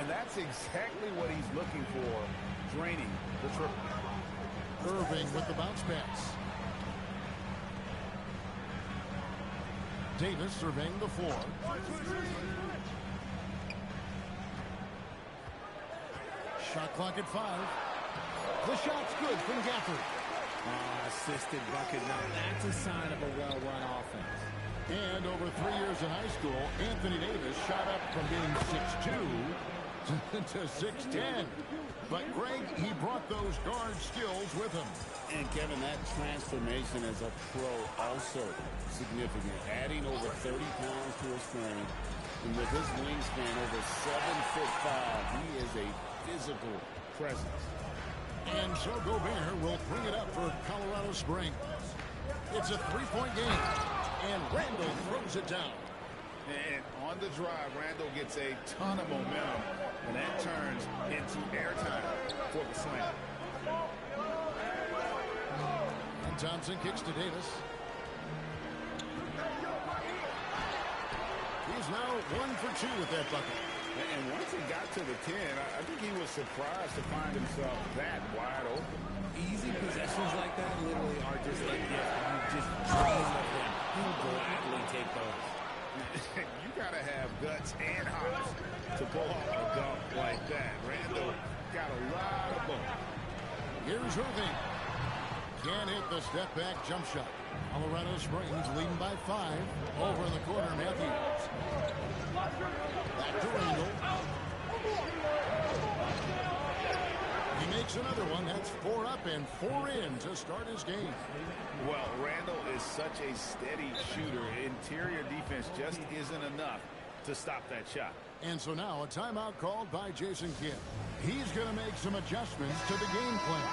And that's exactly what he's looking for, draining the triple. Irving with the bounce pass. Davis surveying the floor. Shot clock at 5. The shot's good from Gafford. Assisted bucket. Now that's a sign of a well-run offense. And over 3 years in high school, Anthony Davis shot up from being 6'2" to 6'10". But Greg, he brought those guard skills with him. And Kevin, that transformation as a pro also significant. Adding over 30 pounds to his frame. And with his wingspan over 7'5", he is a physical presence. And so Gobert will bring it up for Colorado Springs. It's a three-point game. And Randall throws it down. And on the drive, Randall gets a ton of momentum. And that turns into airtime for the slam. And Thompson kicks to Davis. He's now 1 for 2 with that bucket. And once he got to the 10, I think he was surprised to find himself that wide open. Easy possessions like that literally are just a gift. You just dream of them. He'll gladly take those. You got to have guts and hops to pull off a dunk like that. Randall got a lot of both. Here's Irving. Can't hit the step-back jump shot. Colorado Springs leading by 5. Over in the corner, Matthews. Back to Randall. He makes another one. That's 4 up and 4 in to start his game. Well, Randall is such a steady shooter. Interior defense just isn't enough to stop that shot. And so now a timeout called by Jason Kidd. He's going to make some adjustments to the game plan.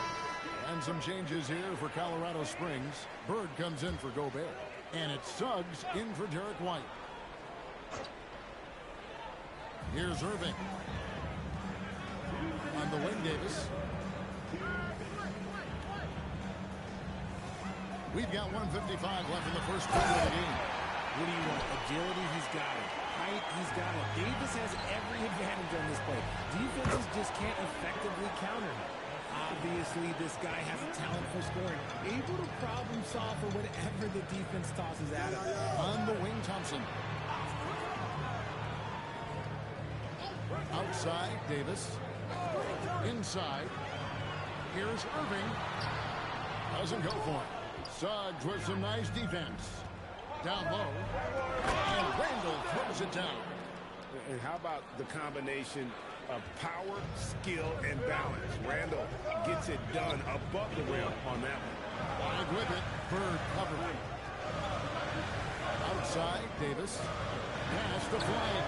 And some changes here for Colorado Springs. Bird comes in for Gobert. And it's Suggs in for Derek White. Here's Irving. On the wing, Davis. We've got 1:55 left in the first quarter of the game. What do you want? Agility, he's got it. Height, he's got it. Davis has every advantage on this play. Defenses just can't effectively counter him. Obviously, this guy has a talent for scoring. Able to problem solve for whatever the defense tosses at him. On the wing, Thompson. Outside, Davis. Inside. Here's Irving. Doesn't go for it. Suggs with some nice defense. Down low. And Randall throws it down. And how about the combination of power, skill, and balance? Randall gets it done above the rim on that one. Wide with it. Bird covering. Outside, Davis. Pass to Flame.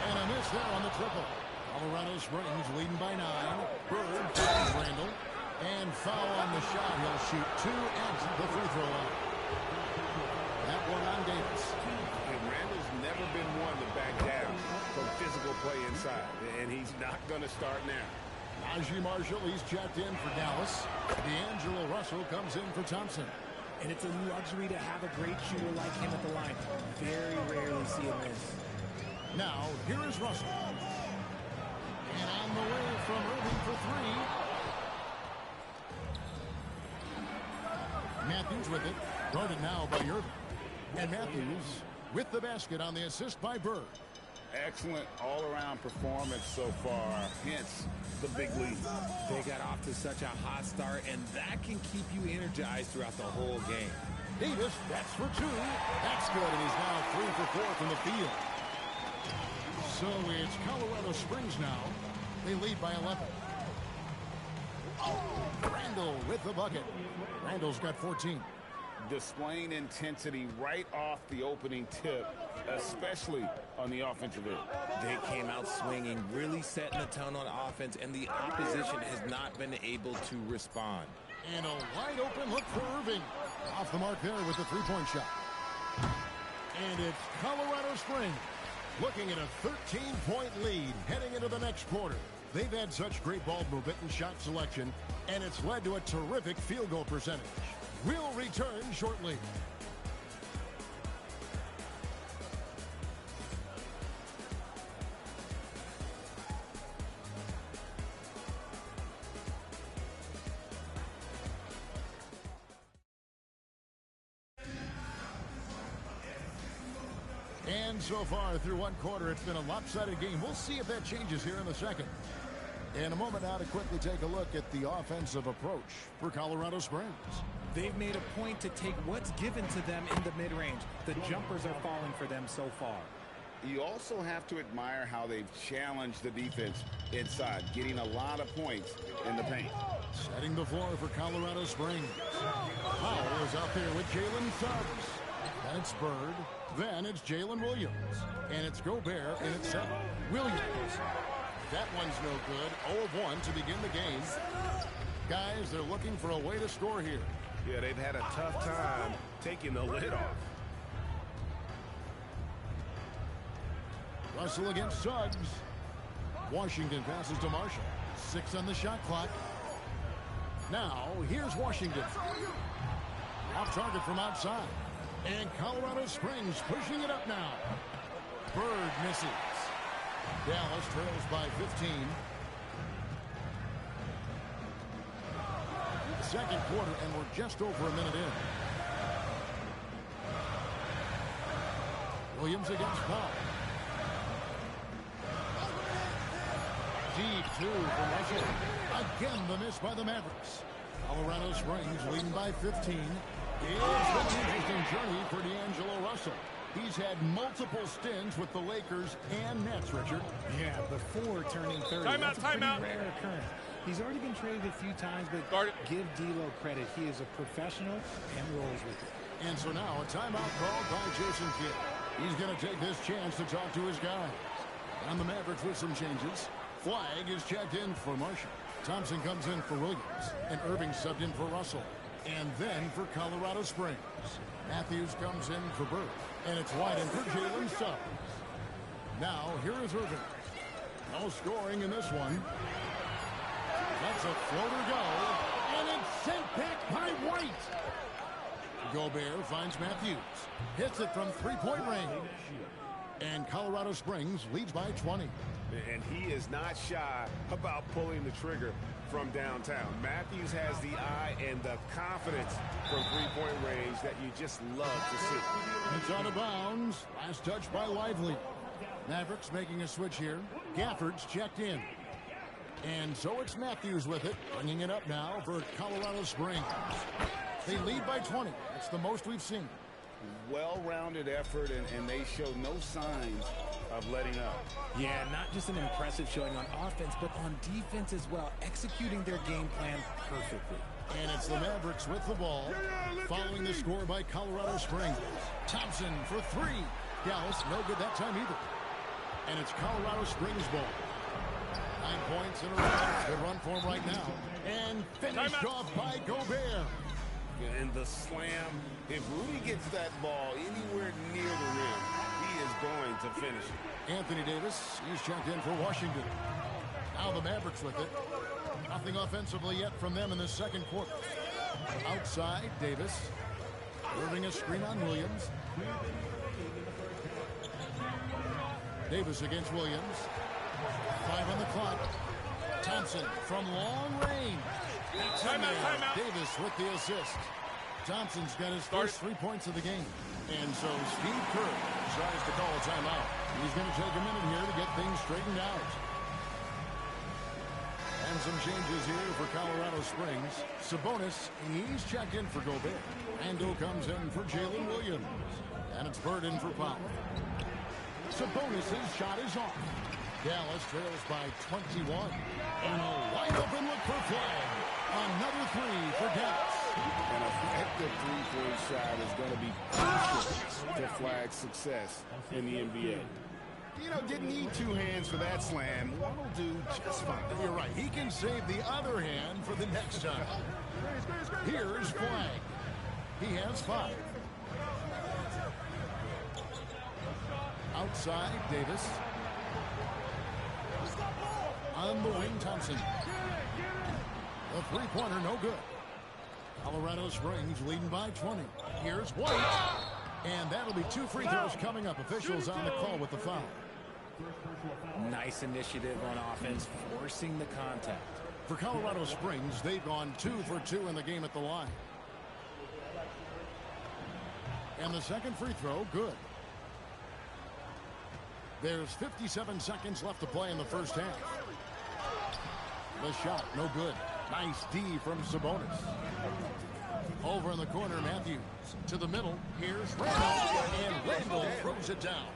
And a miss there on the triple. Colorado Springs leading by 9. Bird finds Randall. And foul on the shot. He'll shoot 2 at the free throw line. That one on Davis. And Randall's never been one to back down from physical play inside. And he's not going to start now. Najee Marshall, he's checked in for Dallas. D'Angelo Russell comes in for Thompson. And it's a luxury to have a great shooter like him at the line. Very rarely see him miss. Now, here is Russell. And on the way from Irving for 3. Matthews with it. Guarded now by Irving. And Matthews with the basket on the assist by Bird. Excellent all-around performance so far, hence the big lead. They got off to such a hot start, and that can keep you energized throughout the whole game. Davis, that's for 2. That's good, and he's now 3 for 4 from the field. So it's Colorado Springs now. They lead by 11. Randall with the bucket. Randall's got 14. Displaying intensity right off the opening tip, especially on the offensive end. They came out swinging, really setting the tone on offense, and the opposition has not been able to respond. And a wide open look for Irving. Off the mark there with the three-point shot. And it's Colorado Springs looking at a 13-point lead heading into the next quarter. They've had such great ball movement and shot selection, and it's led to a terrific field goal percentage. We'll return shortly. And so far through one quarter, it's been a lopsided game. We'll see if that changes here in the second. In a moment now to quickly take a look at the offensive approach for Colorado Springs. They've made a point to take what's given to them in the mid-range. The jumpers are falling for them so far. You also have to admire how they've challenged the defense inside, getting a lot of points in the paint. Setting the floor for Colorado Springs. Powell is out there with Jalen Suggs. Then it's Bird. Then it's Jalen Williams. And it's Gobert, and it's Williams. That one's no good. 0 of 1 to begin the game. Guys, they're looking for a way to score here. Yeah, they've had a tough time taking the lid off. Russell against Suggs. Washington passes to Marshall. 6 on the shot clock. Now, here's Washington. Off target from outside. And Colorado Springs pushing it up now. Bird misses. Dallas trails by 15. Second quarter, and we're just over a minute in. Williams against Powell. Deep two for Russell. Again, the miss by the Mavericks. Colorado Springs leading by 15. It's been an interesting journey for D'Angelo Russell. He's had multiple stints with the Lakers and Nets, Richard. Yeah, before turning 30. That's a pretty rare occurrence. He's already been traded a few times, but give D'Lo credit. He is a professional and rolls with it. And so now a timeout called by Jason Kidd. He's going to take this chance to talk to his guys. And the Mavericks with some changes. Flag is checked in for Marshall. Thompson comes in for Williams. And Irving subbed in for Russell. And then for Colorado Springs, Matthews comes in for Bird. And it's wide in for Jalen Suggs. Now, here is Irving. No scoring in this one. That's a floater go. And it's sent back by White. Gobert finds Matthews. Hits it from three-point range. And Colorado Springs leads by 20. And he is not shy about pulling the trigger from downtown. Matthews has the eye and the confidence from three-point range that you just love to see. It's out of bounds. Last touch by Lively. Mavericks making a switch here. Gafford's checked in. And so it's Matthews with it, bringing it up now for Colorado Springs. They lead by 20. That's the most we've seen. Well-rounded effort, and they show no signs of letting up. Yeah, not just an impressive showing on offense, but on defense as well, executing their game plan perfectly. And it's the Mavericks with the ball, following the score by Colorado Springs. Thompson for three. Dallas, no good that time either. And it's Colorado Springs ball. 9 points in a row. Good run for him right now. And finished off by Gobert. And the slam. If Rudy gets that ball anywhere near the rim, he is going to finish it. Anthony Davis, he's checked in for Washington. Now the Mavericks with it. Nothing offensively yet from them in the second quarter. Outside, Davis. Irving a screen on Williams. Davis against Williams. 5 on the clock. Thompson from long range. Timeout. Davis with the assist. Thompson's got his first 3 points of the game. And so Steve Kerr decides to call a timeout. He's going to take a minute here to get things straightened out. And some changes here for Colorado Springs. Sabonis, he's checked in for Gobert. Rando comes in for Jalen Williams. And it's Bird in for Powell. Sabonis' shot is off. Dallas trails by 21. And a wide open look for Flag. Another three for Dallas. An effective three-point shot is going to be crucial to Flag's success in the NBA. You know, didn't need two hands for that slam. One will do just fine. You're right. He can save the other hand for the next time. Here's Flag. He has 5. Outside, Davis. On the wing, Thompson. The three-pointer, no good. Colorado Springs leading by 20. Here's White. And that'll be 2 free throws coming up. Officials on the call with the foul. Nice initiative on offense, forcing the contact. For Colorado Springs, they've gone 2 for 2 in the game at the line. And the second free throw, good. There's 57 seconds left to play in the first half. The shot, no good. Nice D from Sabonis. Over in the corner, Matthews. To the middle, here's Randall, and Randall throws it down.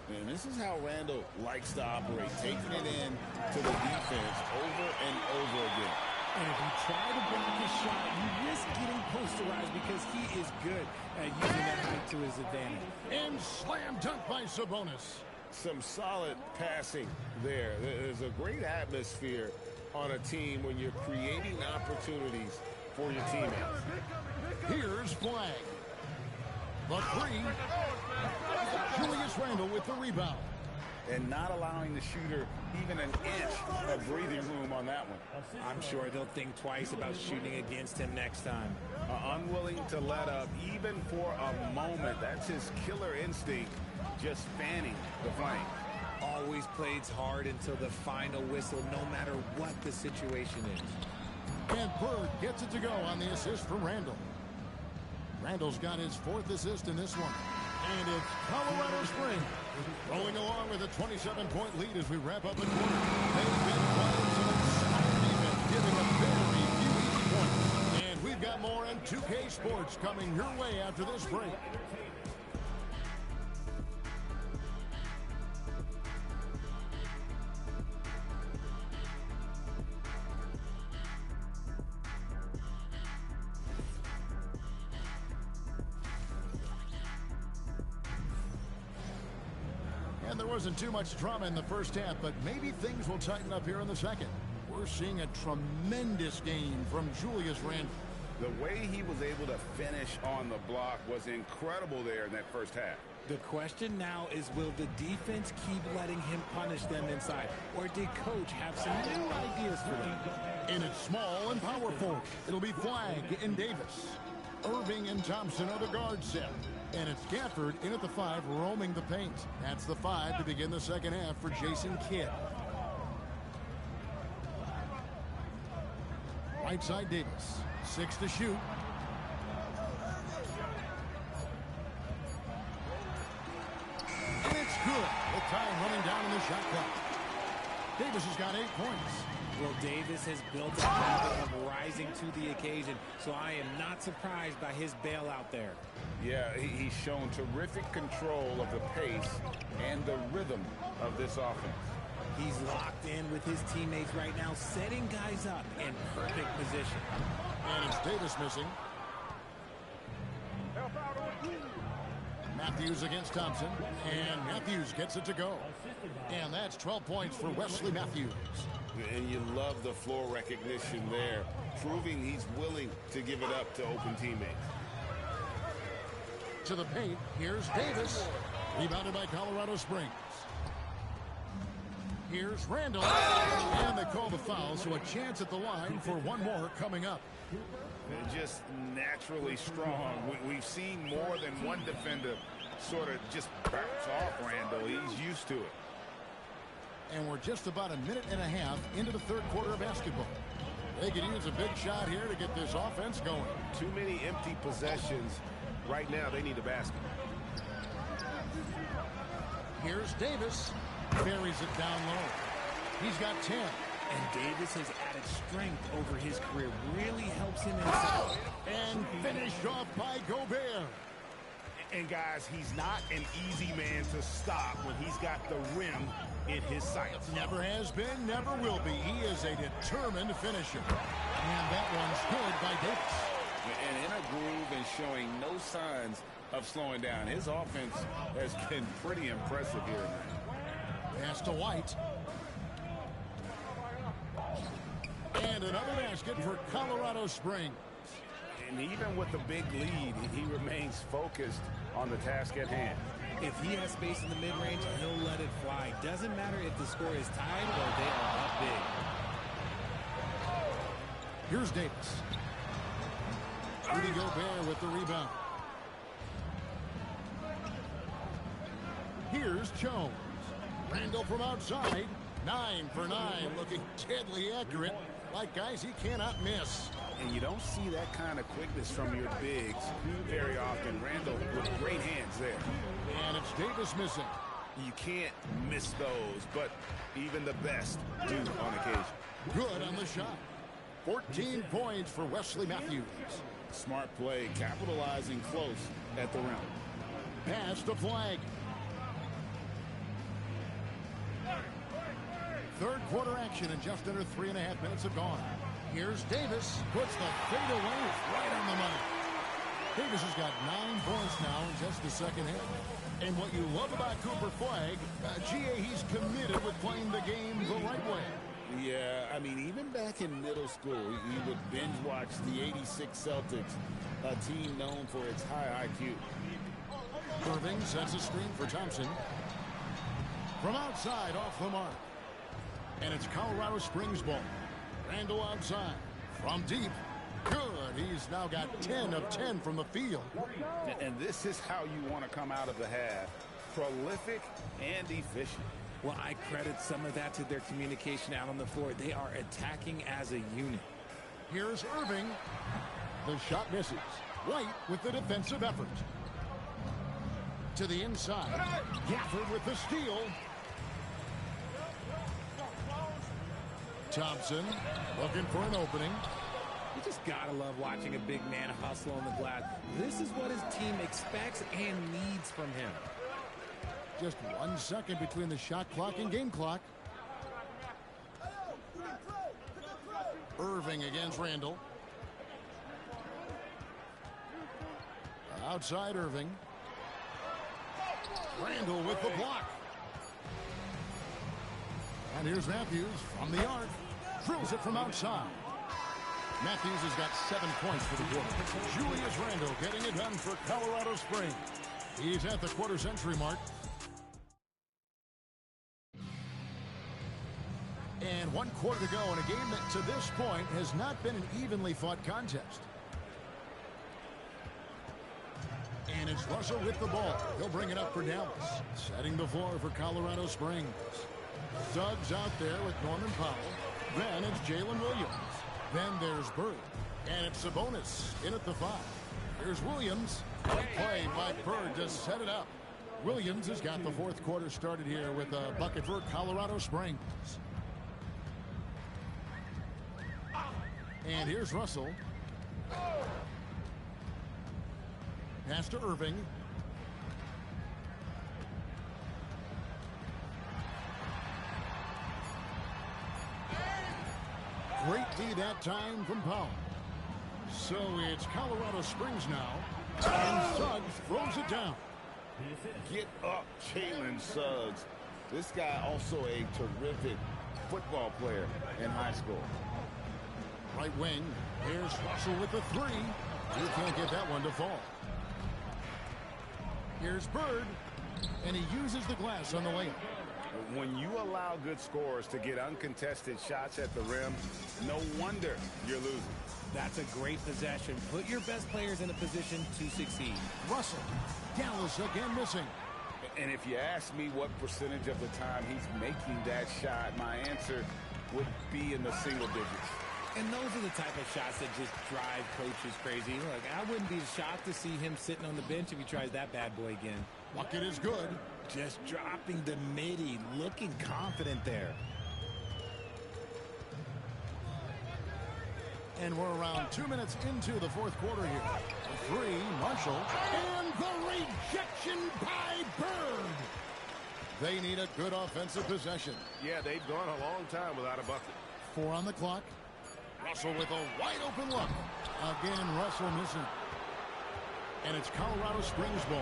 And this is how Randall likes to operate, taking it in to the defense over and over again. And if you try to block his shot, you risk getting posterized because he is good at using that height to his advantage. And slam dunk by Sabonis. Some solid passing there. There's a great atmosphere on a team when you're creating opportunities for your teammates. Here's Flag. The three. Julius Randle with the rebound. And not allowing the shooter even an inch of breathing room on that one. I'm sure they'll think twice about shooting against him next time. Unwilling to let up even for a moment. That's his killer instinct, just fanning the flame. Always plays hard until the final whistle, no matter what the situation is. And Bird gets it to go on the assist from Randall. Randall's got his 4th assist in this one. And it's Colorado Springs rolling along with a 27-point lead as we wrap up the quarter. They've been playing some inspired defense, giving a very few easy points. And we've got more on 2K Sports coming your way after this break. And there wasn't too much drama in the first half, but maybe things will tighten up here in the second. We're seeing a tremendous game from Julius Randle. The way he was able to finish on the block was incredible there in that first half. The question now is, will the defense keep letting him punish them inside? Or did Coach have some new ideas for them? And it's small and powerful. It'll be Flag and Davis. Irving and Thompson are the guard set. And it's Gafford in at the 5, roaming the paint. That's the 5 to begin the second half for Jason Kidd. Right side Davis. 6 to shoot. And it's good. The time running down in the shot clock. Davis has got 8 points. Well, Davis has built a habit of rising to the occasion, so I am not surprised by his bailout there. Yeah, he's shown terrific control of the pace and the rhythm of this offense. He's locked in with his teammates right now, setting guys up in perfect position. And it's Davis missing. Matthews against Thompson. And Matthews gets it to go. And that's 12 points for Wesley Matthews. And you love the floor recognition there, proving he's willing to give it up to open teammates. To the paint, here's Davis. Rebounded by Colorado Springs. Here's Randall. And they call the foul, so a chance at the line for one more coming up. They're just naturally strong. We've seen more than one defender sort of just bounce off Randall. He's used to it. And we're just about a minute and a half into the third quarter of basketball. They could use a big shot here to get this offense going. Too many empty possessions. Right now, they need a basket. Here's Davis. Buries it down low. He's got 10. And Davis has added strength over his career. Really helps him inside. And finished off by Gobert. And guys, he's not an easy man to stop when he's got the rim in his sights. Never has been, never will be. He is a determined finisher. And that one's good by Davis. And in a groove and showing no signs of slowing down. His offense has been pretty impressive here tonight. Pass to White. And another basket for Colorado Springs. And even with the big lead, he remains focused on the task at hand. If he has space in the mid-range, he'll let it fly. Doesn't matter if the score is tied or they are up big. Here's Davis. Rudy Gobert with the rebound. Here's Jones. Randall from outside. 9 for 9. Looking deadly accurate. Like guys he cannot miss. And you don't see that kind of quickness from your bigs very often. Randall with great hands there. And it's Davis missing. You can't miss those, but even the best do on occasion. Good on the shot. 14 points for Wesley Matthews. Smart play, capitalizing close at the rim. Pass the flag. Third quarter action and just under 3.5 minutes have gone. Here's Davis. Puts the fade away right on the money. Davis has got 9 points now in just the second half. And what you love about Cooper Flag, GA, he's committed with playing the game the right way. Yeah, I mean, even back in middle school, he would binge watch the '86 Celtics, a team known for its high IQ. Irving sets a screen for Thompson. From outside, off the mark. And it's Colorado Springs ball. Randall outside. From deep. Good. He's now got 10 of 10 from the field. And this is how you want to come out of the half. Prolific and efficient. Well, I credit some of that to their communication out on the floor. They are attacking as a unit. Here's Irving. The shot misses. White with the defensive effort. To the inside. Gafford with the steal. Thompson looking for an opening. You just gotta love watching a big man hustle on the glass. This is what his team expects and needs from him. Just 1 second between the shot clock and game clock. Irving against Randall. Outside Irving. Randall with the block. And here's Matthews from the arc. Drills it from outside. Matthews has got 7 points for the quarter. Julius Randall getting it done for Colorado Springs. He's at the quarter century mark. And 1 quarter to go in a game that to this point has not been an evenly fought contest. And it's Russell with the ball. He'll bring it up for Dallas. Setting the floor for Colorado Springs. Doug's out there with Norman Powell. Then it's Jalen Williams. Then there's Bird. And it's Sabonis in at the 5. Here's Williams. Good play by Bird to set it up. Williams has got the 4th quarter started here with a bucket for Colorado Springs. And here's Russell. Pass to Irving. Great D that time from Powell. So it's Colorado Springs now. And Suggs throws it down. Get up, Jalen Suggs. This guy also a terrific football player in high school. Right wing. Here's Russell with the 3. You can't get that one to fall. Here's Bird. And he uses the glass on the layup. When you allow good scorers to get uncontested shots at the rim, no wonder you're losing. That's a great possession. Put your best players in a position to succeed. Russell. Dallas again missing. And if you ask me what percentage of the time he's making that shot, my answer would be in the single digits. And those are the type of shots that just drive coaches crazy. Look, I wouldn't be shocked to see him sitting on the bench if he tries that bad boy again. Bucket is good. Just dropping the midi, looking confident there. And we're around 2 minutes into the 4th quarter here. The 3, Marshall. And the rejection by Bird. They need a good offensive possession. Yeah, they've gone a long time without a bucket. 4 on the clock. Russell with a wide open look. Again, Russell missing. And it's Colorado Springs ball.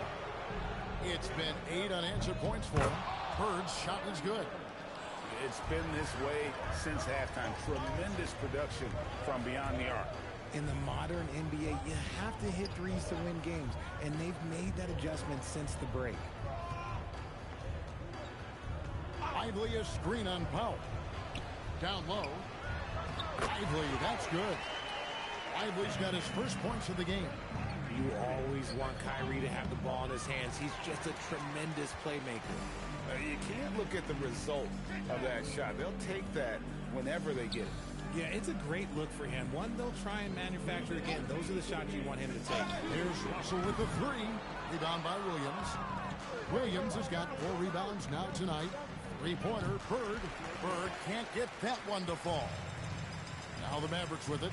It's been 8 unanswered points for him. Bird's shot is good. It's been this way since halftime. Tremendous production from beyond the arc. In the modern NBA, you have to hit threes to win games, and they've made that adjustment since the break. Lively a screen on Powell. Down low. Lively, that's good. Lively's got his first points of the game. You always want Kyrie to have the ball in his hands. He's just a tremendous playmaker. You can't look at the result of that shot. They'll take that whenever they get it. Yeah, it's a great look for him. One they'll try and manufacture again. Those are the shots you want him to take. Here's Russell with the 3. Rebound by Williams. Williams has got 4 rebounds now tonight. Three-pointer, Bird. Bird can't get that one to fall. Now the Mavericks with it.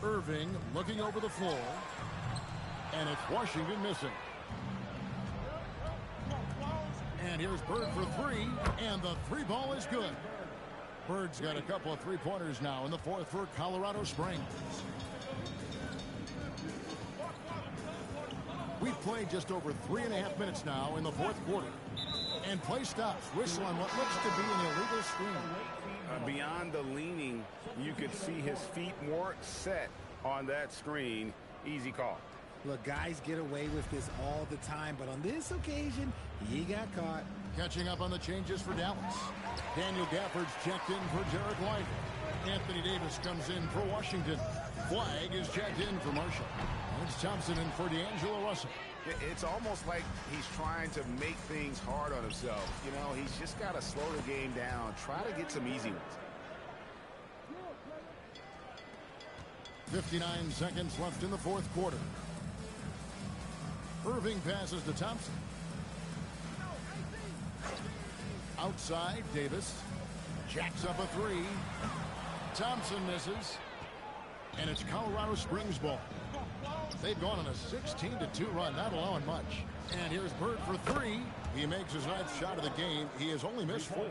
Irving looking over the floor. And it's Washington missing. And here's Bird for 3. And the 3-ball is good. Bird's got a couple of 3-pointers now in the 4th for Colorado Springs. We've played just over 3.5 minutes now in the 4th quarter. And play stops. Whistle on what looks to be an illegal screen. Beyond the leaning, you could see his feet more set on that screen. Easy call. Look, guys get away with this all the time, but on this occasion, he got caught. Catching up on the changes for Dallas. Daniel Gafford's checked in for Jarrett White. Anthony Davis comes in for Washington. Flag is checked in for Marshall. And it's Thompson in for D'Angelo Russell. It's almost like he's trying to make things hard on himself. You know, he's just got to slow the game down. Try to get some easy ones. 59 seconds left in the 4th quarter. Irving passes to Thompson. Outside, Davis. Jacks up a 3. Thompson misses. And it's Colorado Springs ball. They've gone on a 16-2 run, not allowing much. And here's Bird for 3. He makes his 9th shot of the game. He has only missed 4.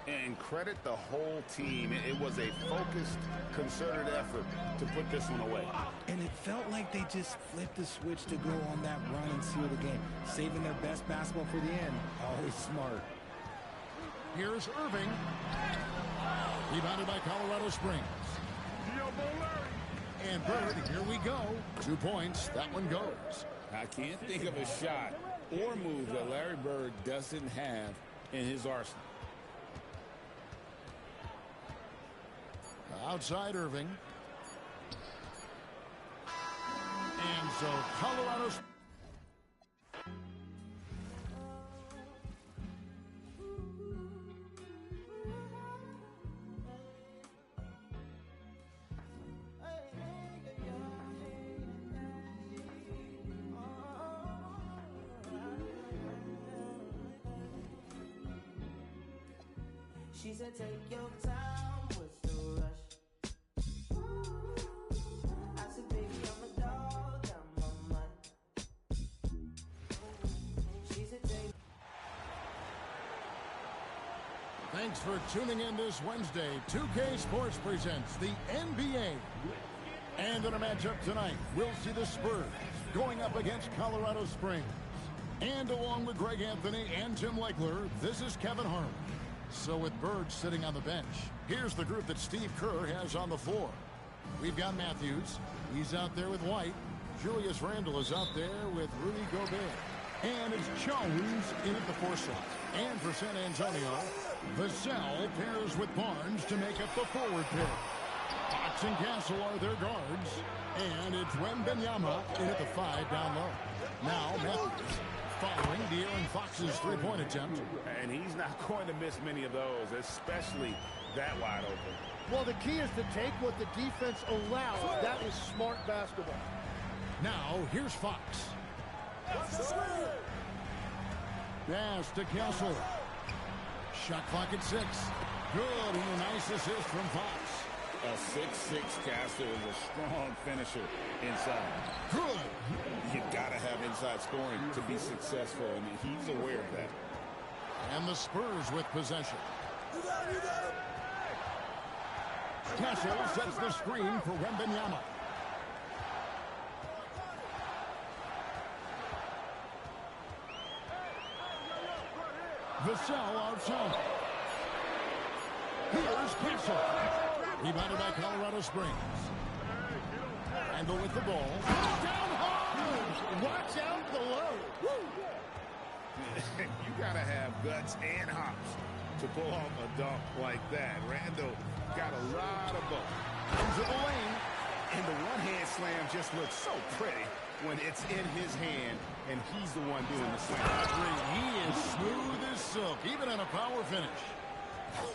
And credit the whole team. It was a focused, concerted effort to put this one away. And it felt like they just flipped the switch to go on that run and seal the game. Saving their best basketball for the end. Always smart. Here's Irving. Rebounded by Colorado Springs. And Bird, here we go. 2 points. That one goes. I can't think of a shot or move that Larry Bird doesn't have in his arsenal. Outside Irving. And so Colorado. She said, take your time, what's the rush? I said, baby, I'm a dog, I'm a mutt. She said, take. Thanks for tuning in this Wednesday. 2K Sports presents the NBA. And in a matchup tonight, we'll see the Spurs going up against Colorado Springs. And along with Greg Anthony and Tim Legler, this is Kevin Harlan. So with Bird sitting on the bench, here's the group that Steve Kerr has on the floor. We've got Matthews. He's out there with White. Julius Randle is out there with Rudy Gobert. And it's Jones in at the 4 slot. And for San Antonio, Vassell pairs with Barnes to make up the forward pair. Fox and Castle are their guards. And it's Wembanyama in at the 5 down low. Now Matthews following De'Aaron Fox's 3-point attempt. And he's not going to miss many of those, especially that wide open. Well, the key is to take what the defense allows. That is smart basketball. Now, here's Fox. Pass to Castle. Shot clock at 6. Good, and a nice assist from Fox. A 6'6" Castle is a strong finisher inside. Good. You gotta have inside scoring to be successful, and he's aware of that. And the Spurs with possession. Castle sets the screen for Wembanyama. Vassell outside. Here's Castle. Rebounded by Colorado Springs. Randle with the ball. Down hard. Watch out below. You got to have guts and hops to pull off a dunk like that. Randle got a lot of both. Into the lane. And the one-hand slam just looks so pretty when it's in his hand, and he's the one doing the slam. He is smooth as silk, even on a power finish.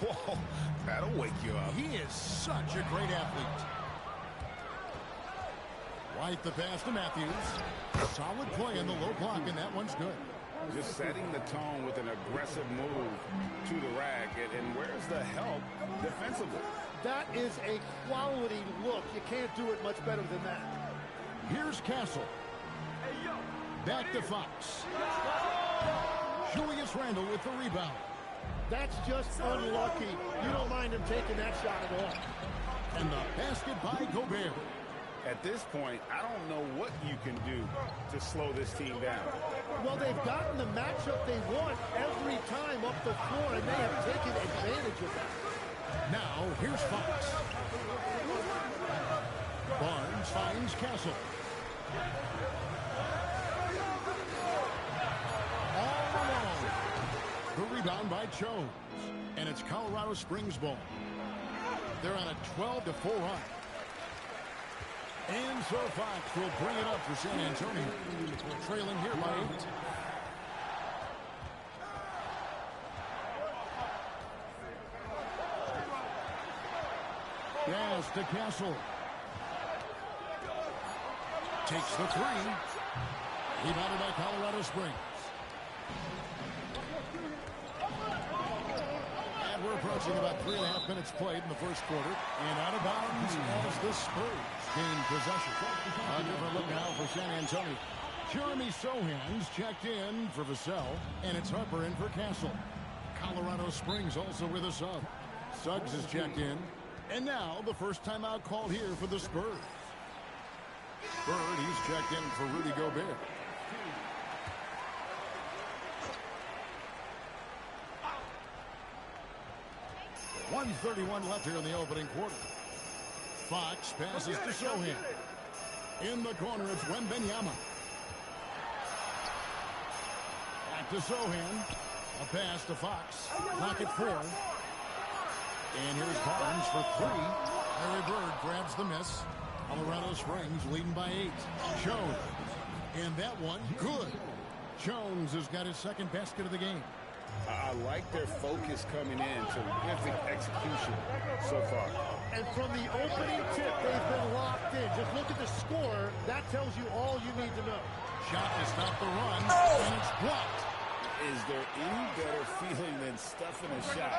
Whoa, that'll wake you up. He is such a great athlete. Right the pass to Matthews. Solid play in the low block, and that one's good. Just setting the tone with an aggressive move to the rack. And where's the help defensively? That is a quality look. You can't do it much better than that. Here's Castle. Back to Fox. Julius Randle with the rebound. That's just unlucky. You don't mind him taking that shot at all. And the basket by Gobert. At this point, I don't know what you can do to slow this team down. Well, they've gotten the matchup they want every time up the floor, and they have taken advantage of that. Now, here's Fox. Barnes finds Castle. All alone. The rebound by Jones. And it's Colorado Springs ball. They're on a 12-4 run. And so Fox will bring it up for San Antonio. Trailing here by 8. Pass to Castle. Takes the 3. Rebounded by Colorado Springs. And we're approaching about 3.5 minutes played in the first quarter. And out of bounds as the Spurs gain possession. A different look now for San Antonio. Jeremy Sohan's checked in for Vassell. And it's Harper in for Castle. Colorado Springs also with a sub. Suggs is checked in. And now the first timeout called here for the Spurs. Bird, he's checked in for Rudy Gobert. .131 left here in the opening quarter. Fox passes to Sohan. In the corner, it's Wembanyama. Back to Sohan. A pass to Fox. Clock at 4. And here's Barnes for 3. Larry Bird grabs the miss. Colorado Springs leading by 8. Jones. And that one, good. Jones has got his second basket of the game. I like their focus coming in. Terrific execution so far. And from the opening tip, they've been locked in. Just look at the score. That tells you all you need to know. Shot to stop the run, and it's blocked. Is there any better feeling than stuffing a shot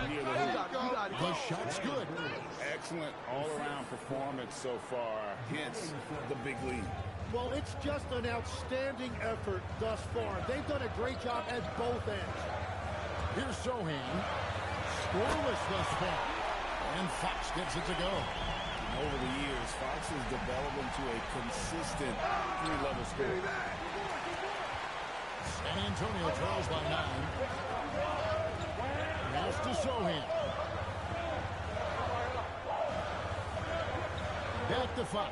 near the hoop? The shot's good. Excellent all-around performance so far. Hence the big lead. Well, it's just an outstanding effort thus far. They've done a great job at both ends. Here's Sohan. Scoreless thus far. And Fox gets it to go. Over the years, Fox has developed into a consistent three-level scorer. San Antonio trails by 9. Pass to Sohan. Back to Fox.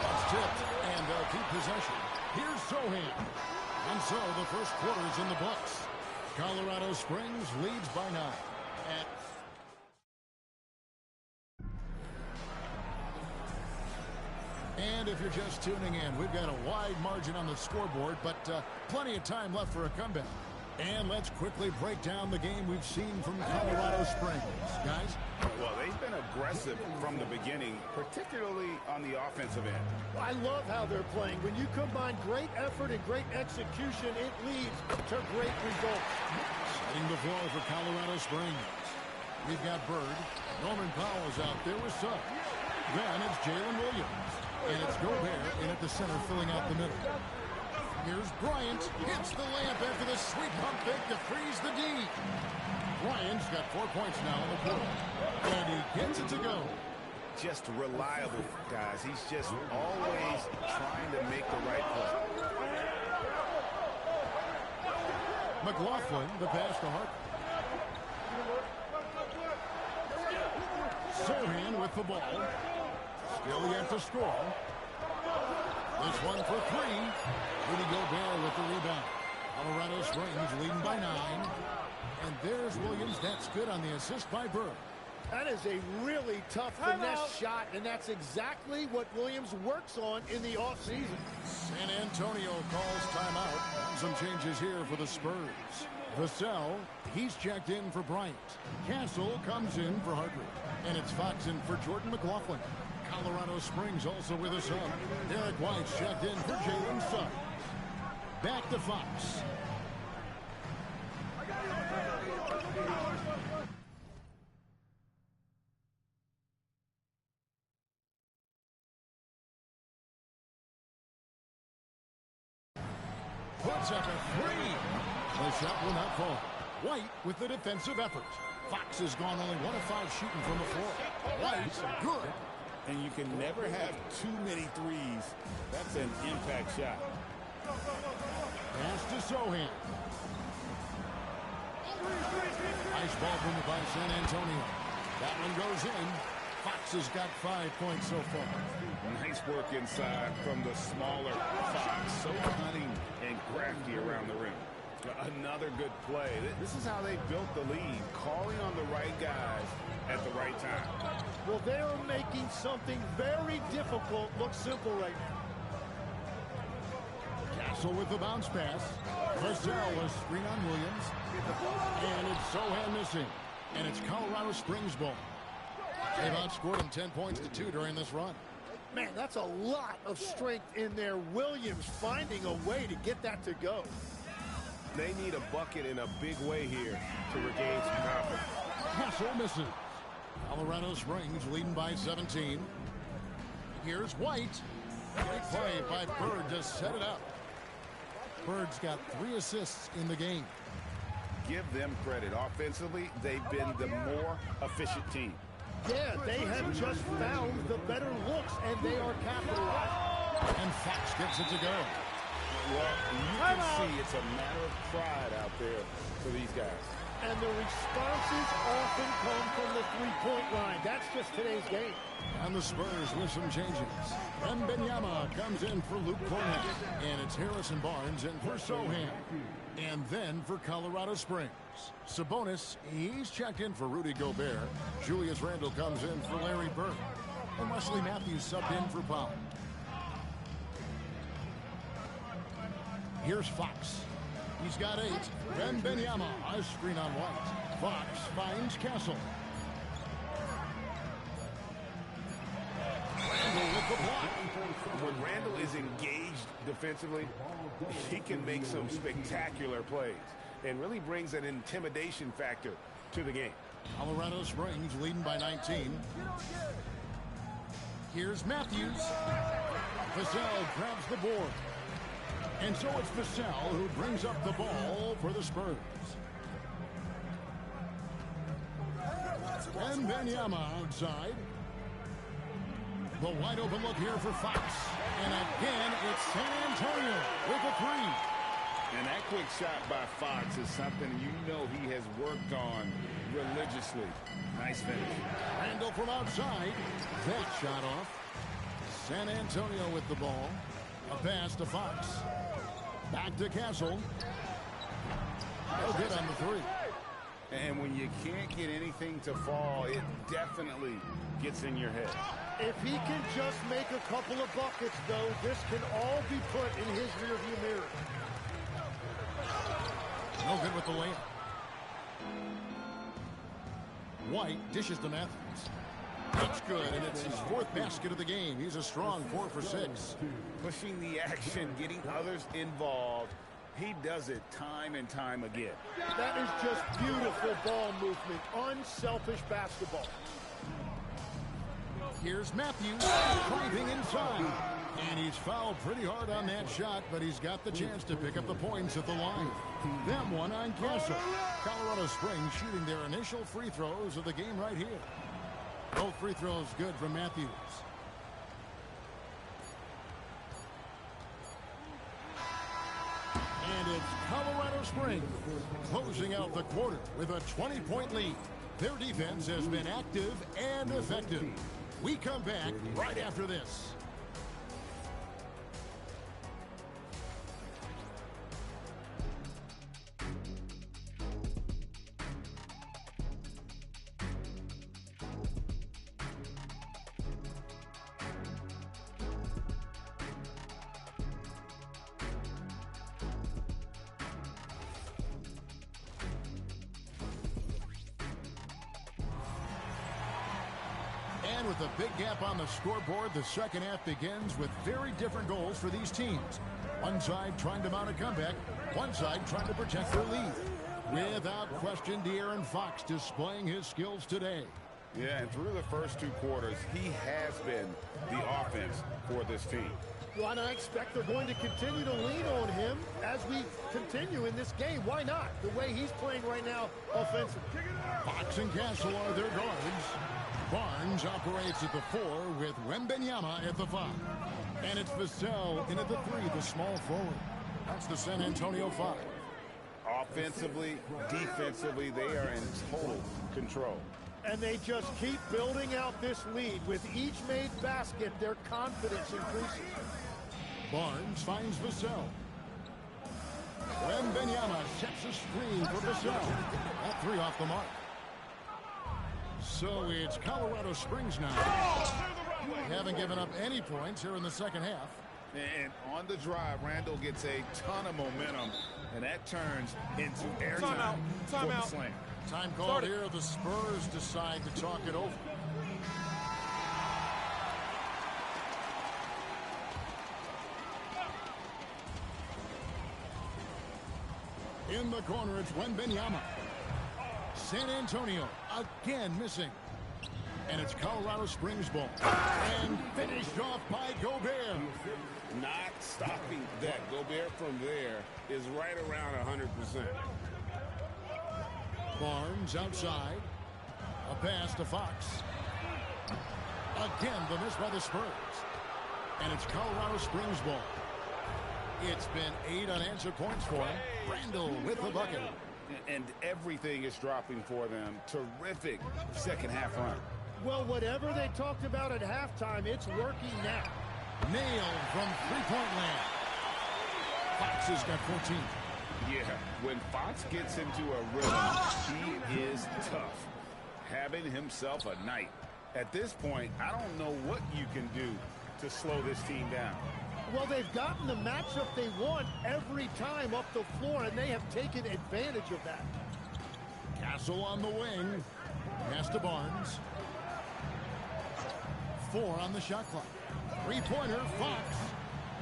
It's tipped, and they'll keep possession. Here's Sohan. And so the first quarter's in the books. Colorado Springs leads by 9. And if you're just tuning in, we've got a wide margin on the scoreboard, but plenty of time left for a comeback. And let's quickly break down the game we've seen from Colorado Springs. Guys? Well, they've been aggressive from the beginning, particularly on the offensive end. I love how they're playing. When you combine great effort and great execution, it leads to great results. Setting the floor for Colorado Springs. We've got Bird. Norman Powell is out there with Suggs. Then it's Jalen Williams. And it's Gobert in at the center, filling out the middle. Here's Bryant. Hits the layup after the sweet pump fake to freeze the D. Bryant's got 4 points now in the quarter. And he gets it to go. Just reliable, guys. He's just always trying to make the right play. McLaughlin, the pass to Harper. Sohan with the ball. Still yet to score. This one for 3. Rudy Gobert with the rebound. Colorado Springs leading by 9. And there's Williams. That's good on the assist by Bird. That is a really tough finesse shot, and that's exactly what Williams works on in the offseason. San Antonio calls timeout. And some changes here for the Spurs. Vassell, he's checked in for Bryant. Castle comes in for Hartford. And it's Fox in for Jordan McLaughlin. Colorado Springs also with a sub. Derek White's checked in for Jalen Suggs. Back to Fox. Puts up a three. The shot will not fall. White with the defensive effort. Fox has gone only 1 of 5 shooting from the floor. White, good. And you can never have too many threes. That's an impact shot. Pass to Sohan. Nice ball movement by San Antonio. That one goes in. Fox has got 5 points so far. Nice work inside from the smaller Fox. So cunning and crafty around the rim. Another good play. This is how they built the lead, calling on the right guys at the right time. Well, they are making something very difficult look simple right now. Castle with the bounce pass. Vassell a screen on Williams. And it's Sohan missing. And it's Colorado Springs ball. They've outscored him 10 points to 2 during this run. Man, that's a lot of strength in there. Williams finding a way to get that to go. They need a bucket in a big way here to regain some confidence. Castle misses. Colorado Springs leading by 17. Here's White. Great play by Bird to set it up. Bird's got 3 assists in the game. Give them credit. Offensively, they've been the more efficient team. Yeah, they have just found the better looks, and they are capitalizing. And Fox gets it to go. Well, you can see it's a matter of pride out there for these guys. And the responses often come from the three-point line. That's just today's game. And the Spurs with some changes. Wembanyama comes in for Luke Cornett. And it's Harrison Barnes in for Sohan. And then for Colorado Springs, Sabonis, he's checked in for Rudy Gobert. Julius Randle comes in for Larry Bird. And Wesley Matthews subbed in for Powell. Here's Fox. He's got 8. Wembanyama, a screen on White. Fox finds Castle. Randle with the block. When Randle is engaged defensively, he can make some spectacular plays and really brings an intimidation factor to the game. Colorado Springs leading by 19. Here's Matthews. Vassell grabs the board. And so it's Vassell who brings up the ball for the Spurs. And Wembanyama outside. The wide open look here for Fox. And again, it's San Antonio with a 3. And that quick shot by Fox is something you know he has worked on religiously. Nice finish. Randle from outside. That shot off. San Antonio with the ball. A pass to Fox. Back to Castle. No good on the 3. And when you can't get anything to fall, it definitely gets in your head. If he can just make a couple of buckets, though, this can all be put in his rearview mirror. No good with the layup. White dishes to Matthews. That's good, and it's his 4th basket of the game. He's a strong 4 for 6. Pushing the action, getting others involved. He does it time and time again. That is just beautiful ball movement. Unselfish basketball. Here's Matthews driving inside. And he's fouled pretty hard on that shot, but he's got the chance to pick up the points at the line. Them one on Castle. Colorado Springs shooting their initial free throws of the game right here. Both free throws good from Matthews. And it's Colorado Springs closing out the quarter with a 20-point lead. Their defense has been active and effective. We come back right after this. And with a big gap on the scoreboard, the second half begins with very different goals for these teams. One side trying to mount a comeback, one side trying to protect their lead. Without question, De'Aaron Fox displaying his skills today. Yeah, and through the first 2 quarters, he has been the offense for this team. Well, and I expect they're going to continue to lean on him as we continue in this game. Why not? The way he's playing right now offensively. Fox and Castle are their guards. Barnes operates at the 4 with Wembanyama at the 5. And it's Vassell in at the 3, the small forward. That's the San Antonio 5. Offensively, defensively, they are in total control. And they just keep building out this lead. With each made basket, their confidence increases. Barnes finds Vassell. Wembanyama sets a screen for Vassell. That 3 off the mark. So it's Colorado Springs now. They haven't given up any points here in the second half. And on the drive, Randall gets a ton of momentum, and that turns into airtime for the Slam. Time called here. The Spurs decide to talk it over. In the corner, it's Wembanyama. San Antonio again missing. And it's Colorado Springs ball. And finished off by Gobert. Not stopping that. Gobert from there is right around 100%. Barnes outside. A pass to Fox. Again, the miss by the Spurs. And it's Colorado Springs ball. It's been 8 unanswered points for him. Randall with the bucket. And everything is dropping for them. Terrific second half run. Well, whatever they talked about at halftime, it's working now. Nailed from three-point land. Fox has got 14. Yeah, when Fox gets into a rhythm, he is tough. Having himself a night. At this point, I don't know what you can do to slow this team down. Well, they've gotten the matchup they want every time up the floor, and they have taken advantage of that. Castle on the wing. Pass to Barnes. 4 on the shot clock. Three-pointer, Fox.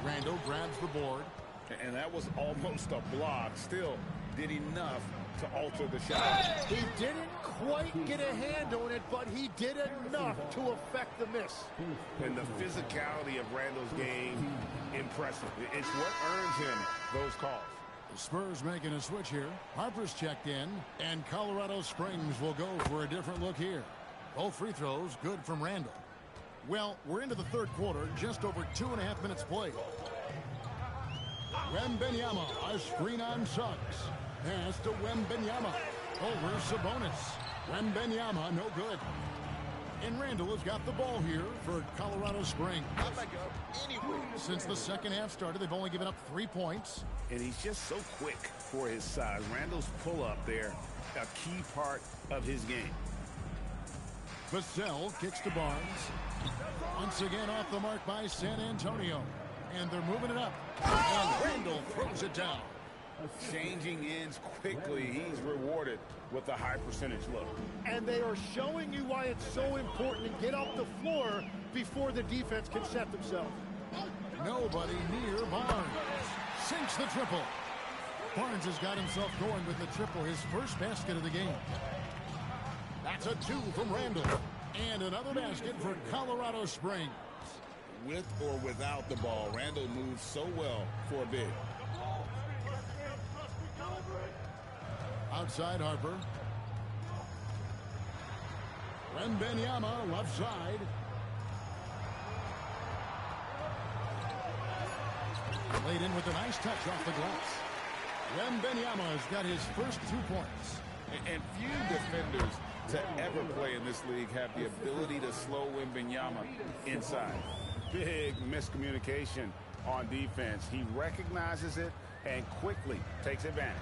Randall grabs the board. And that was almost a block. Still did enough to alter the shot. He didn't quite get a hand on it, but he did enough to affect the miss. And the physicality of Randall's game, impressive. It's what earns him those calls. The Spurs making a switch here. Harper's checked in, and Colorado Springs will go for a different look here. Both free throws good from Randall. Well, we're into the third quarter, just over 2.5 minutes played. Wembanyama, a screen on Suggs. Pass to Wembanyama. Over Sabonis. Wembanyama, no good. And Randall has got the ball here for Colorado Springs. Since the second half started, they've only given up 3 points. And he's just so quick for his size. Randall's pull-up there, a key part of his game. Vassell kicks to Barnes. Once again off the mark by San Antonio. And they're moving it up. And Randall throws it down. Changing ends quickly. He's rewarded with a high percentage look. And they are showing you why it's so important to get off the floor before the defense can set themselves. Nobody near Barnes. Sinks the triple. Barnes has got himself going with the triple, his first basket of the game. That's a 2 from Randall. And another basket for Colorado Springs. With or without the ball, Randall moves so well for a big. Outside Harper. Wembanyama left side. Laid in with a nice touch off the glass. Wembanyama has got his first 2 points. And few defenders to ever play in this league have the ability to slow Wembanyama inside. Big miscommunication on defense. He recognizes it and quickly takes advantage.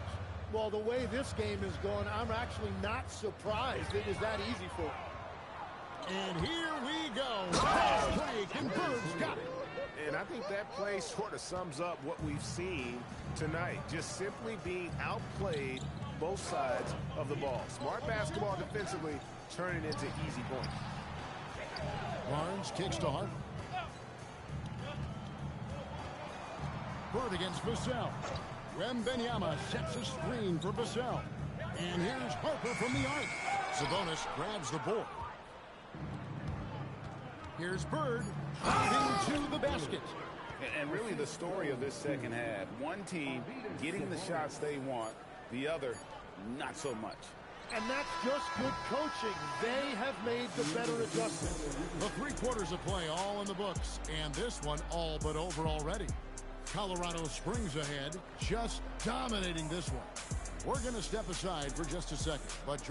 Well, the way this game is going, I'm actually not surprised it is that easy for him. And here we go. Fast break, and Bird's got it. And I think that play sort of sums up what we've seen tonight. Just simply being outplayed both sides of the ball. Smart basketball defensively, turning into easy points. Barnes kicks to Hart. Bird against Vassell. Wembenyama sets a screen for Vassell. And here's Harper from the arc. Sabonis grabs the board. Here's Bird driving to the basket. And really the story of this second half, one team getting the shots they want, the other not so much. And that's just good coaching. They have made the better adjustments. The 3 quarters of play all in the books, and this one all but over already. Colorado Springs ahead, just dominating this one. We're going to step aside for just a second, but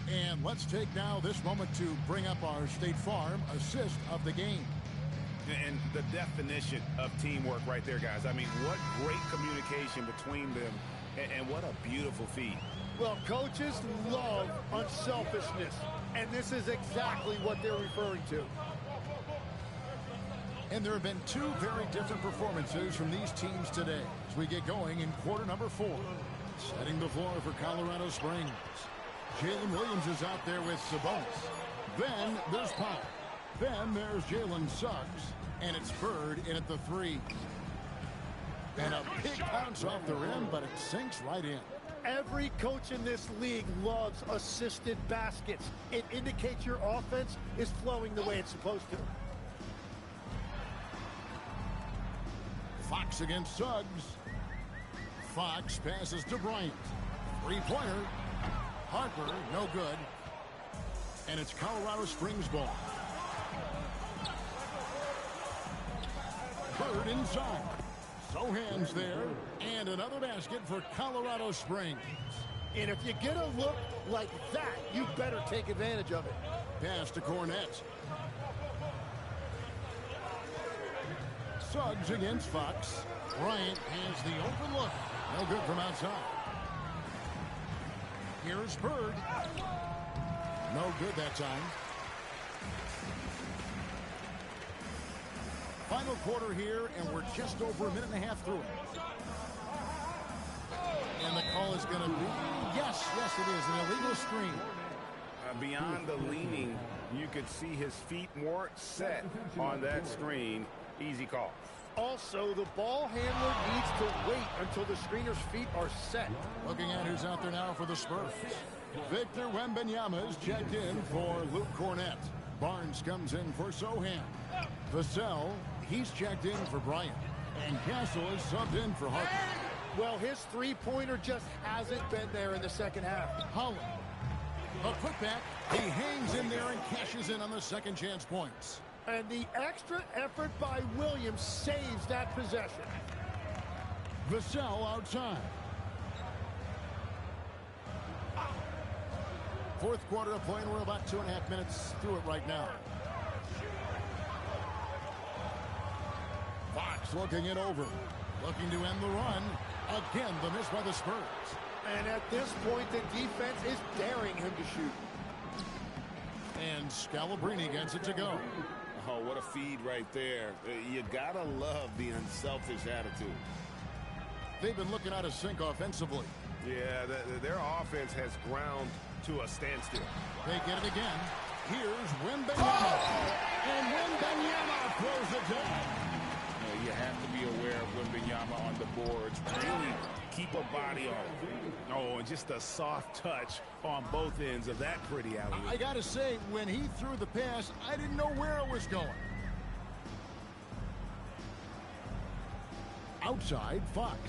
and let's take now this moment to bring up our State Farm assist of the game. And the definition of teamwork right there, guys. I mean, what great communication between them, and what a beautiful feed. Well, coaches love unselfishness, and this is exactly what they're referring to. And there have been 2 very different performances from these teams today as we get going in quarter number 4. Setting the floor for Colorado Springs. Jalen Williams is out there with Sabonis. Then there's Powell. Then there's Jalen Suggs. And it's Bird in at the 3. And a big bounce off the rim, but it sinks right in. Every coach in this league loves assisted baskets. It indicates your offense is flowing the way it's supposed to. Fox against Suggs. Fox passes to Bryant. 3-pointer. Harper, no good. And it's Colorado Springs ball. Bird inside. Sohan's there. And another basket for Colorado Springs. And if you get a look like that, you better take advantage of it. Pass to Cornette. Suggs against Fox. Bryant has the open look. No good from outside. Here's Bird. No good that time. Final quarter here, and we're just over a minute and a half through it. And the call is going to be, yes, it is, an illegal screen. Beyond the leaning, you could see his feet more set on that screen. Easy call. Also, the ball handler needs to wait until the screener's feet are set. Looking at who's out there now for the Spurs. Victor Wembanyama is checked in for Luke Cornette. Barnes comes in for Sohan. Vassell, he's checked in for Bryant. And Castle is subbed in for Harper. Well, his 3-pointer just hasn't been there in the second half. Holland. A putback. He hangs in there and cashes in on the second chance points. And the extra effort by Williams saves that possession. Vassell outside. Fourth quarter of play, and we're about 2.5 minutes through it right now. Fox looking it over. Looking to end the run. Again, the miss by the Spurs. And at this point, the defense is daring him to shoot. And Scalabrine gets it to go. Oh, what a feed right there. You gotta love the unselfish attitude. They've been looking out of sync offensively. Yeah, their offense has ground to a standstill. They get it again. Here's Wembanyama. And Wembanyama throws it down. You have to be aware of Wembanyama on the boards. Really keep a body on it. Oh, and just a soft touch on both ends of that pretty alley. I got to say, when he threw the pass, I didn't know where it was going. Outside, Fox.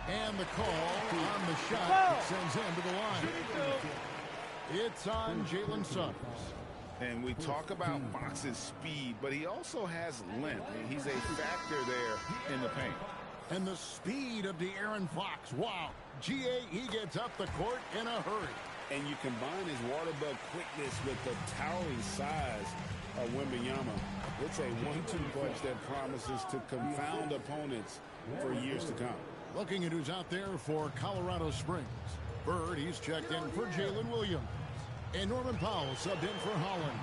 And the call on the shot that sends him to the line. It's on Jalen Suggs. And we talk about Fox's speed, but he also has length. He's a factor there in the paint. And the speed of De'Aaron Fox. Wow. G.A., he gets up the court in a hurry. And you combine his water bug quickness with the towering size of Wembanyama. It's a 1-2 punch that promises to confound opponents for years to come. Looking at who's out there for Colorado Springs. Bird, he's checked in for Jalen Williams. And Norman Powell subbed in for Holland.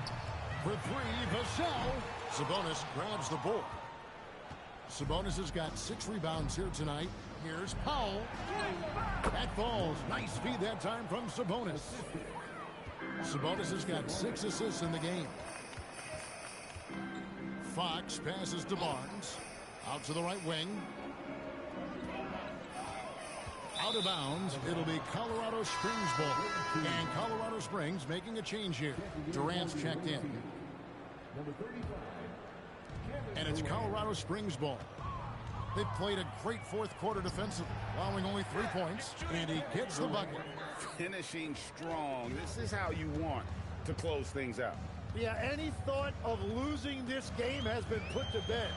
For 3, Vassell. Sabonis grabs the board. Sabonis has got 6 rebounds here tonight. Here's Powell. That falls. Nice feed that time from Sabonis. Sabonis has got 6 assists in the game. Fox passes to Barnes. Out to the right wing. Out of bounds. It'll be Colorado Springs ball. And Colorado Springs making a change here. Durant's checked in. And it's Colorado Springs ball. They played a great fourth quarter defensively, allowing only 3 points, and he gets the bucket. Finishing strong. This is how you want to close things out. Yeah, any thought of losing this game has been put to bed.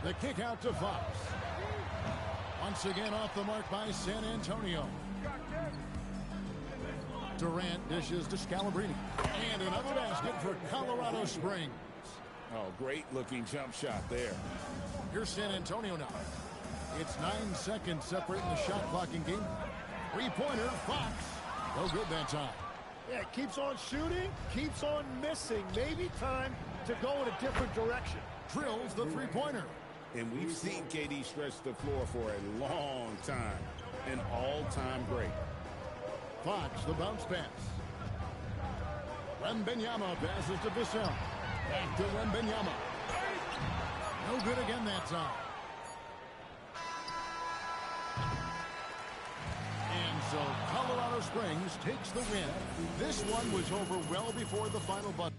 The kick out to Fox. Once again off the mark by San Antonio. Durant dishes to Scalabrine. And another basket for Colorado Springs. Oh, great looking jump shot there. Here's San Antonio now. It's 9 seconds separating the shot clock in game. 3-pointer, Fox. No good that time. Yeah, keeps on shooting, keeps on missing. Maybe time to go in a different direction. Drills the 3-pointer. And we've seen KD stretch the floor for a long time. An all-time great. Fox, the bounce pass. Wembanyama passes to Vassell. Back to Wembanyama. No good again that time. And so Colorado Springs takes the win. This one was over well before the final buzzer.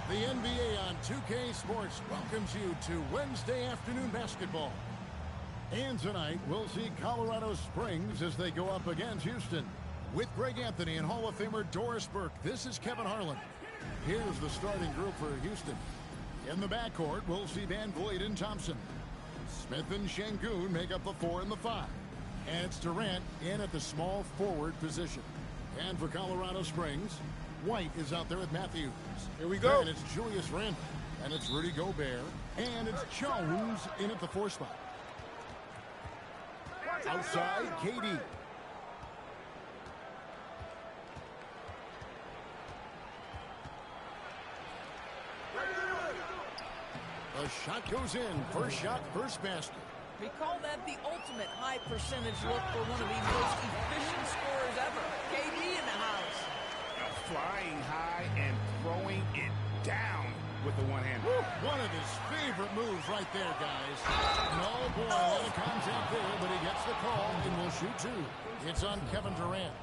The NBA on 2K Sports welcomes you to Wednesday afternoon basketball. And tonight, we'll see Colorado Springs as they go up against Houston. With Greg Anthony and Hall of Famer Doris Burke, this is Kevin Harlan. Here's the starting group for Houston. In the backcourt, we'll see Van Vliet and Thompson. Smith and Şengün make up the 4 and the 5. And it's Durant in at the small forward position. And for Colorado Springs, White is out there with Matthews. Here we go. And it's Julius Randle. And it's Rudy Gobert. And it's Jones in at the 4 spot. Outside, KD. The shot goes in. First shot, first basket. We call that the ultimate high percentage look for one of the most efficient scorers ever. KD in the house. Flying high and throwing it down with the one-hand. One of his favorite moves right there, guys. No, boy, a lot of contact there, but he gets the call and will shoot 2. It's on Kevin Durant.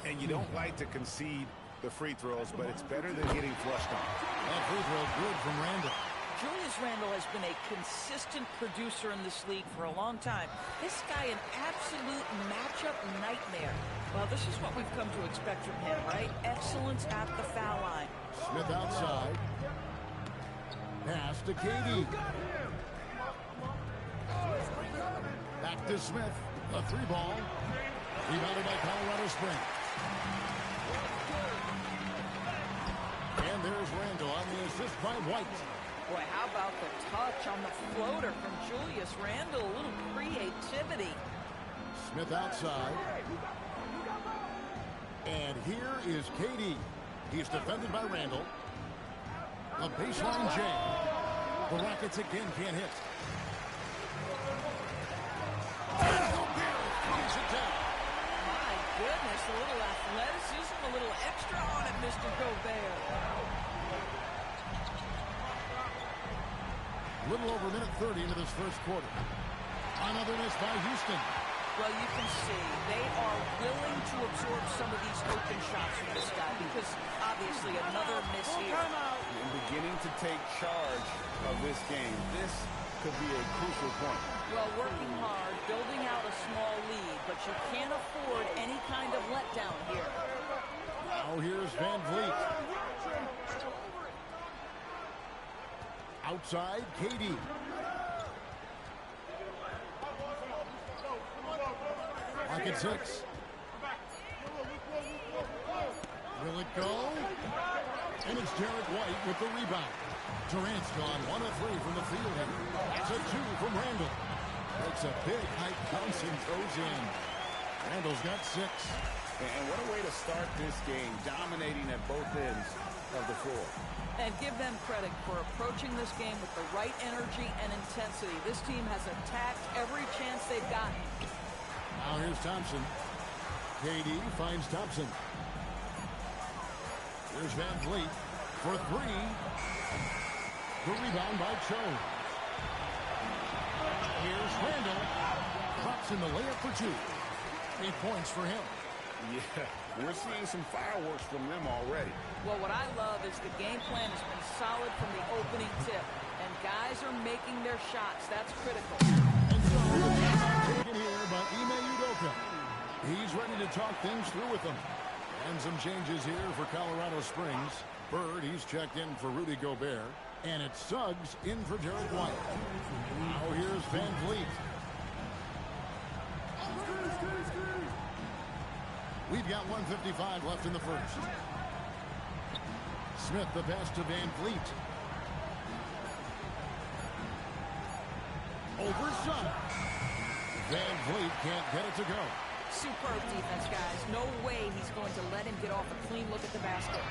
And you don't like to concede the free throws, but it's better than getting flushed on. That free throw good from Randle. Julius Randle has been a consistent producer in this league for a long time. This guy an absolute matchup nightmare. Well, this is what we've come to expect from him, right? Excellence at the foul line. Smith outside. Pass to KD. Back to Smith. A 3-ball. Rebounded by Colorado Springs. And there's Randle on the assist by White. Boy, how about the touch on the floater from Julius Randle? A little creativity. Smith outside. And here is KD. He's defended by Randle. A baseline jam. The Rockets again can't hit. Throws it down. My goodness, a little athleticism, a little extra on it, Mr. Gobert. A little over a minute 30 into this first quarter. Another miss by Houston. Well, you can see they are willing to absorb some of these open shots from this guy because obviously another miss here. And beginning to take charge of this game. This could be a crucial point. Well, working hard, building out a small lead, but you can't afford any kind of letdown here. Now here's Van Vliet. Outside, KD. Pocket 6. Will it go? And it's Derek White with the rebound. Durant's gone 1 of 3 from the field. That's a 2 from Randall. Takes a big height bounce and throws in. Randall's got 6. And what a way to start this game, dominating at both ends of the floor. And give them credit for approaching this game with the right energy and intensity. This team has attacked every chance they've gotten. Now here's Thompson. KD finds Thompson. Here's Van Vliet for 3. The rebound by Cho. Here's Randall. Drops in the layup for 2. 8 points for him. Yeah, we're seeing some fireworks from them already. Well, what I love is the game plan has been solid from the opening tip. And guys are making their shots. That's critical. And so, taken here by Ime Udoka. He's ready to talk things through with them. And some changes here for Colorado Springs. Bird, he's checked in for Rudy Gobert. And it's Suggs in for Derek White. Now here's Van Vliet. We've got 1:55 left in the first. Smith the pass to Van Vliet. Over Suggs. Van Vliet can't get it to go. Superb defense, guys. No way he's going to let him get off a clean look at the basket.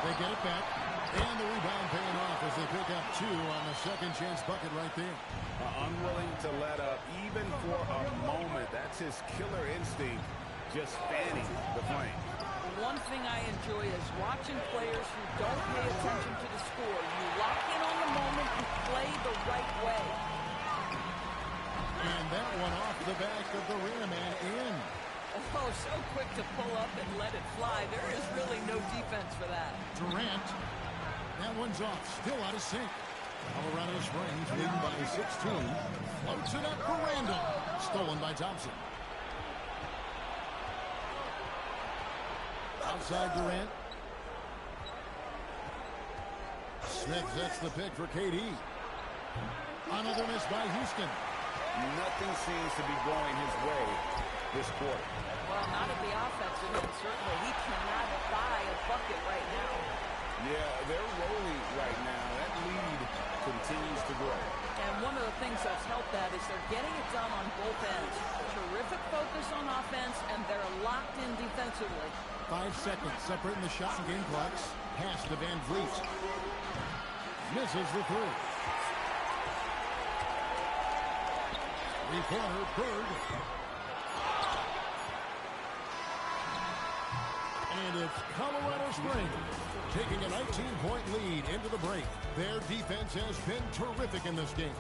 They get it back. And the rebound paying off as they pick up 2 on the second chance bucket right there. Unwilling to let up even for a moment. That's his killer instinct, just fanning the flame. One thing I enjoy is watching players who don't pay attention to the score. You lock in on the moment and play the right way. And that one off the back of the rim and in. Oh, so quick to pull up and let it fly. There is really no defense for that. Durant. That one's off. Still out of sync. Colorado Springs leading by 16. Floats it up for Randall. Stolen by Thompson. Outside Durant. Smith sets the pick for KD. Another miss by Houston. Nothing seems to be going his way this quarter. Well, not at the offensive end, certainly. He cannot buy a bucket right now. Yeah, they're rolling right now. That lead continues to grow. And one of the things that's helped that is they're getting it done on both ends. Terrific focus on offense, and they're locked in defensively. 5 seconds separating the shot and game clocks. Pass to Van Vliet. Misses the 3. Three-pointer, Bird. And it's Colorado Springs taking a 19-point lead into the break. Their defense has been terrific in this game.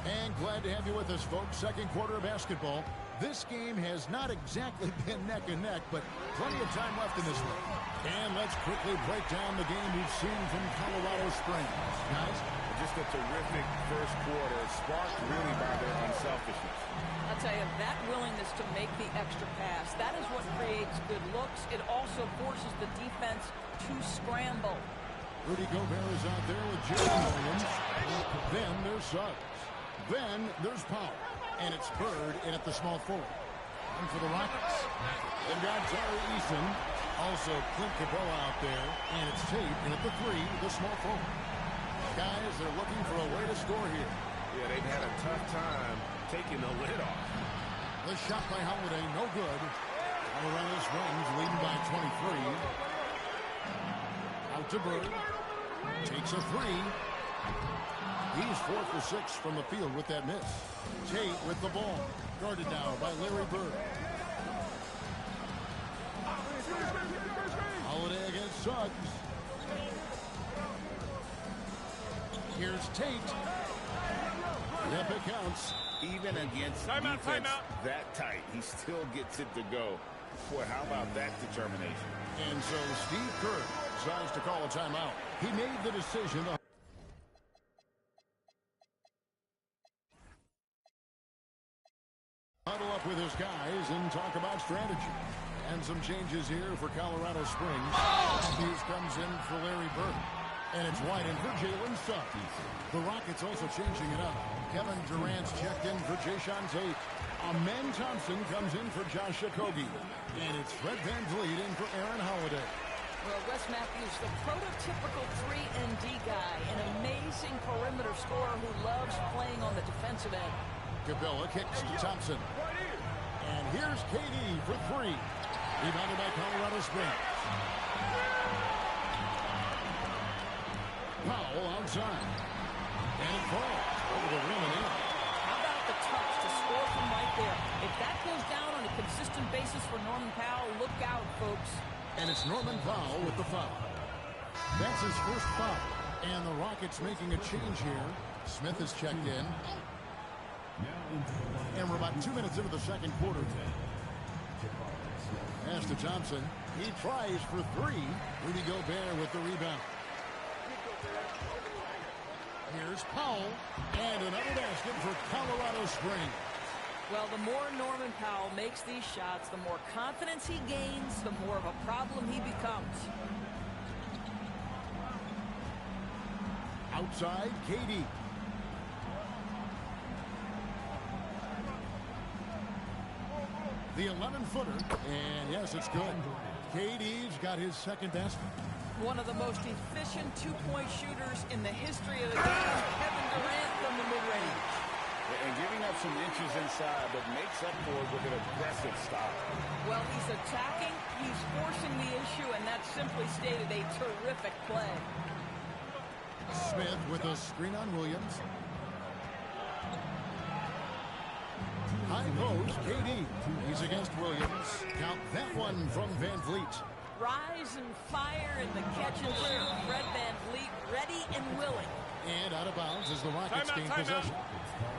And glad to have you with us, folks. Second quarter of basketball. This game has not exactly been neck and neck, but plenty of time left in this one. And let's quickly break down the game we've seen from Colorado Springs. Guys? Just a terrific first quarter, sparked really by their unselfishness. I'll tell you, that willingness to make the extra pass, that is what creates good looks. It also forces the defense to scramble. Rudy Gobert is out there with Jalen Williams. Then there's Suggs. Then there's Powell. And it's Bird in at the small forward. And for the Rockets, they've got Tari Eason. Also Clint Capella out there. And it's Tate in at the 3, the small forward. Guys, they're looking for a way to score here. Yeah, they've had a tough time taking the lid off. The shot by Holiday, no good. Colorado Springs leading by 23. Out to Bird. Takes a 3. He's 4 for 6 from the field with that miss. Tate with the ball. Guarded now by Larry Bird. Holiday against Suggs. Here's Tate. Yep, it counts. Even against defense that tight, he still gets it to go. Boy, how about that determination? And so Steve Kerr decides to call a timeout. He made the decision. with his guys and talk about strategy. And some changes here for Colorado Springs. Matthews comes in for Larry Bird. And it's wide in for Jalen Suggs. The Rockets also changing it up. Kevin Durant's checked in for Jayshawn Tate. Amen Thompson comes in for Josh Okogie. And it's Fred VanVleet in for Aaron Holiday. Well, Wes Matthews, the prototypical 3-and-D guy, an amazing perimeter scorer who loves playing on the defensive end. Cabela kicks to Thompson. And here's KD for three. Rebounded by Colorado Springs. Powell outside. And it falls over the rim and in. How about the touch to score from right there? If that goes down on a consistent basis for Norman Powell, look out, folks. And it's Norman Powell with the foul. That's his first foul. And the Rockets making a change here. Smith is checked in. And we're about 2 minutes into the second quarter. Pass to Thompson. He tries for three. Rudy Gobert with the rebound. Here's Powell. And another basket for Colorado Springs. Well, the more Norman Powell makes these shots, the more confidence he gains, the more of a problem he becomes. Outside, KD. The 11-footer. And yes, it's good. KD's got his second basket. One of the most efficient two-point shooters in the history of the game, Kevin Durant from the mid-range. And giving up some inches inside, but makes up for it with an aggressive stop. Well, he's attacking, he's forcing the issue, and that's simply stated a terrific play. Smith with a screen on Williams. High post, KD. He's against Williams. Count that one from VanVleet. Rise and fire in the catch and shoot. Fred VanVleet ready and willing. And out of bounds as the Rockets gain possession.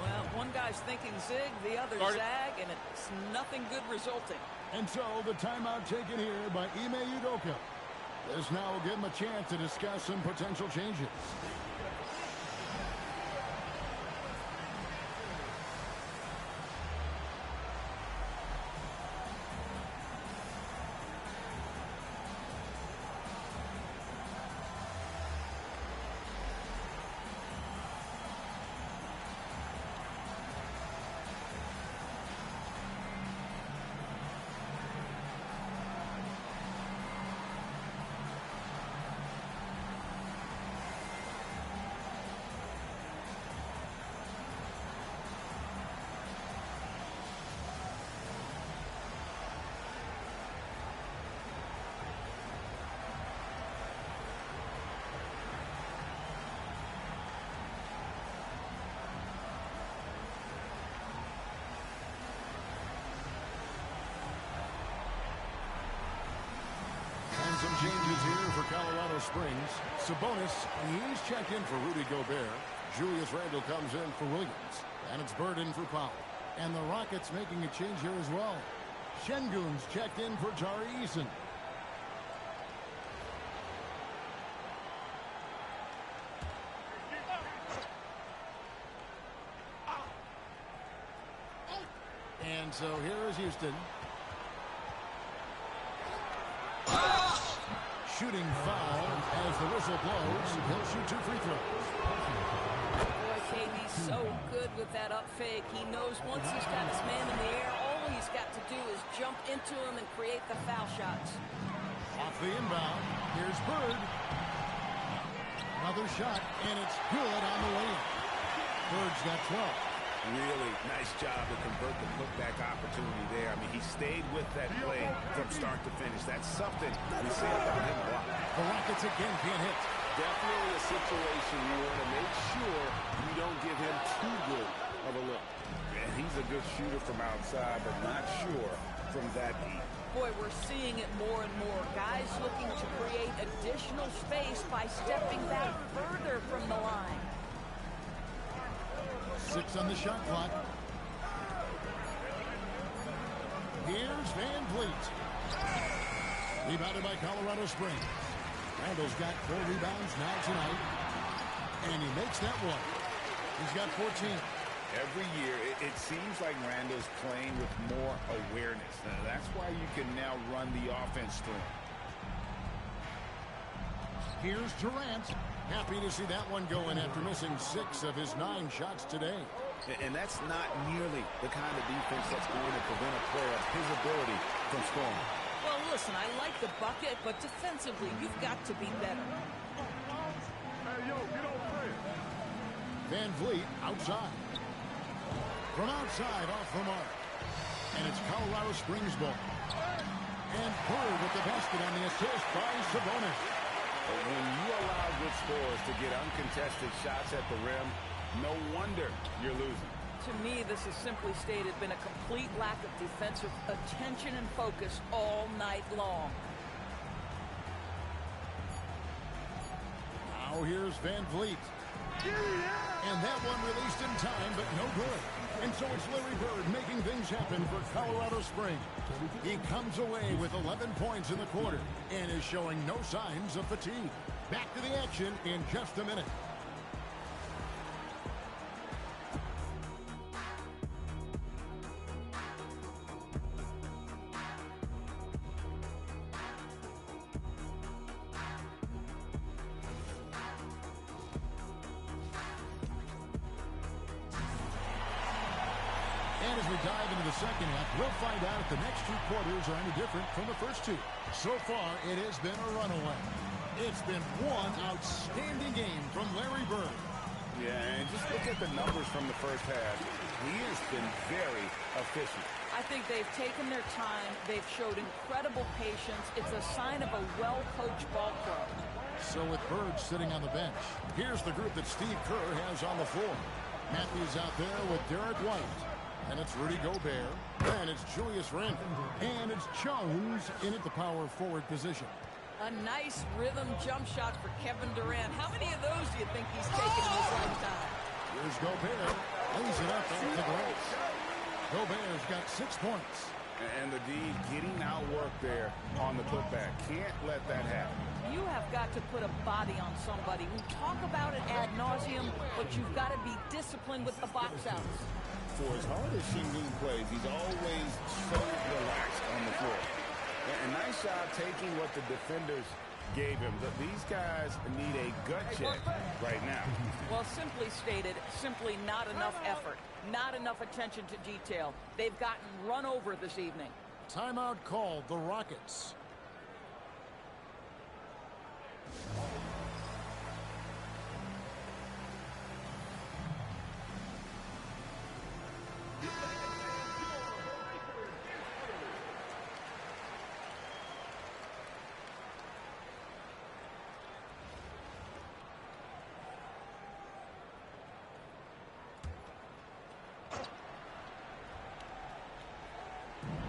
Well, one guy's thinking zig, the other zag, and it's nothing good resulting. And so the timeout taken here by Ime Udoka. This now will give him a chance to discuss some potential changes. Some changes here for Colorado Springs. Sabonis, he's checked in for Rudy Gobert. Julius Randle comes in for Williams. And it's Bird in for Powell. And the Rockets making a change here as well. Şengün's checked in for Tari Eason. And so here is Houston. Shooting foul as the whistle blows. He'll shoot 2 free throws. Boy, KD's so good with that up fake. He knows once he's got his man in the air, all he's got to do is jump into him and create the foul shots. Off the inbound. Here's Bird. Another shot, and it's good on the way. Bird's got 12. Really nice job to convert the putback opportunity there. I mean, he stayed with that play from start to finish. That's something we say about him a lot. The Rockets again can't hit. Definitely a situation you want to make sure you don't give him too good of a look. And he's a good shooter from outside, but not sure from that deep. Boy, we're seeing it more and more. Guys looking to create additional space by stepping back further from the line. 6 on the shot clock. Here's VanVleet. Rebounded by Colorado Springs. Randall's got 4 rebounds now tonight. And he makes that one. He's got 14. Every year, it seems like Randall's playing with more awareness. That's why you can now run the offense through him. Here's Durant. Happy to see that one going after missing 6 of his 9 shots today. And that's not nearly the kind of defense that's going to prevent a player of his ability from scoring. Well, listen, I like the bucket, but defensively, you've got to be better. Van Vliet outside. From outside off the mark. And it's Colorado Springs ball. And Bird with the basket on the assist by Sabonis. When you allow good scorers to get uncontested shots at the rim, no wonder you're losing. To me, this has simply stated been a complete lack of defensive attention and focus all night long. Now here's Van Vliet. And that one released in time, but no good. And so it's Larry Bird making things happen for Colorado Springs. He comes away with 11 points in the quarter and is showing no signs of fatigue. Back to the action in just a minute. And as we dive into the second half, we'll find out if the next 2 quarters are any different from the first 2. So far, it has been a runaway. It's been one outstanding game from Larry Bird. Yeah, and just look at the numbers from the first half. He has been very efficient. I think they've taken their time. They've showed incredible patience. It's a sign of a well-coached ball club. So with Bird sitting on the bench, here's the group that Steve Kerr has on the floor. Matthews out there with Derek White. And it's Rudy Gobert. And it's Julius Randle. And it's Jones in at the power forward position. A nice rhythm jump shot for Kevin Durant. How many of those do you think he's taken in his lifetime? Here's Gobert. Lays it up off the glass. Gobert's got 6 points. And the D getting outworked there on the putback. Can't let that happen. You have got to put a body on somebody. We talk about it ad nauseum, but you've got to be disciplined with the box outs. For as hard as Shingun plays, he's always so relaxed on the floor. And nice job taking what the defenders gave him. These guys need a gut check right now. Well, simply stated, simply not enough effort, not enough attention to detail. They've gotten run over this evening. Timeout called the Rockets.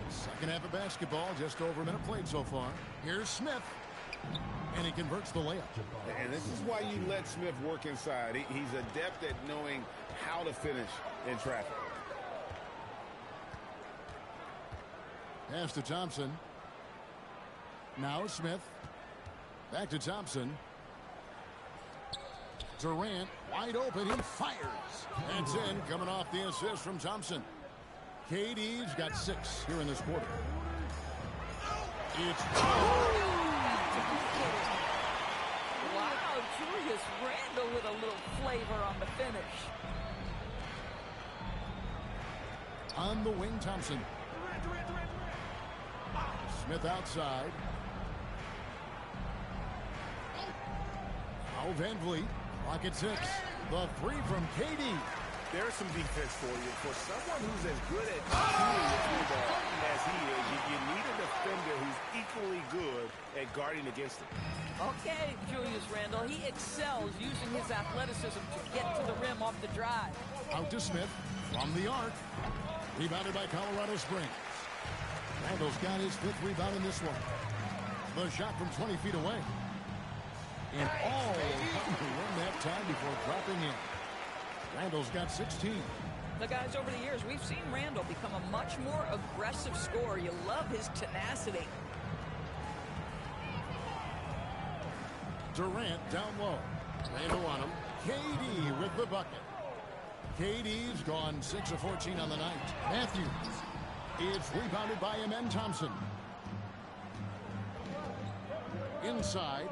Second half of basketball, just over a minute played so far. Here's Smith. And he converts the layup. And this is why you let Smith work inside. He's adept at knowing how to finish in traffic. Pass to Thompson. Now Smith. Back to Thompson. Durant wide open. He fires. That's in, coming off the assist from Thompson. KD's got 6 here in this quarter. It's Wow, Julius Randle with a little flavor on the finish. on the wing, Thompson. Smith outside. Now Van Vliet. Clock at 6. The 3 from KD. There's some defense for you. For someone who's as good at shooting the football as he is, you need a defender who's equally good at guarding against him. Okay, Julius Randle, he excels using his athleticism to get to the rim off the drive. Out to Smith from the arc. Rebounded by Colorado Springs. Randle's got his 5th rebound in this one. The shot from 20 feet away. And all run that time before dropping in. Randle's got 16. The guys, over the years, we've seen Randle become a much more aggressive scorer. You love his tenacity. Durant down low. Randle on him. KD with the bucket. KD's gone 6 of 14 on the night. Matthews. It's rebounded by Amen Thompson. Inside.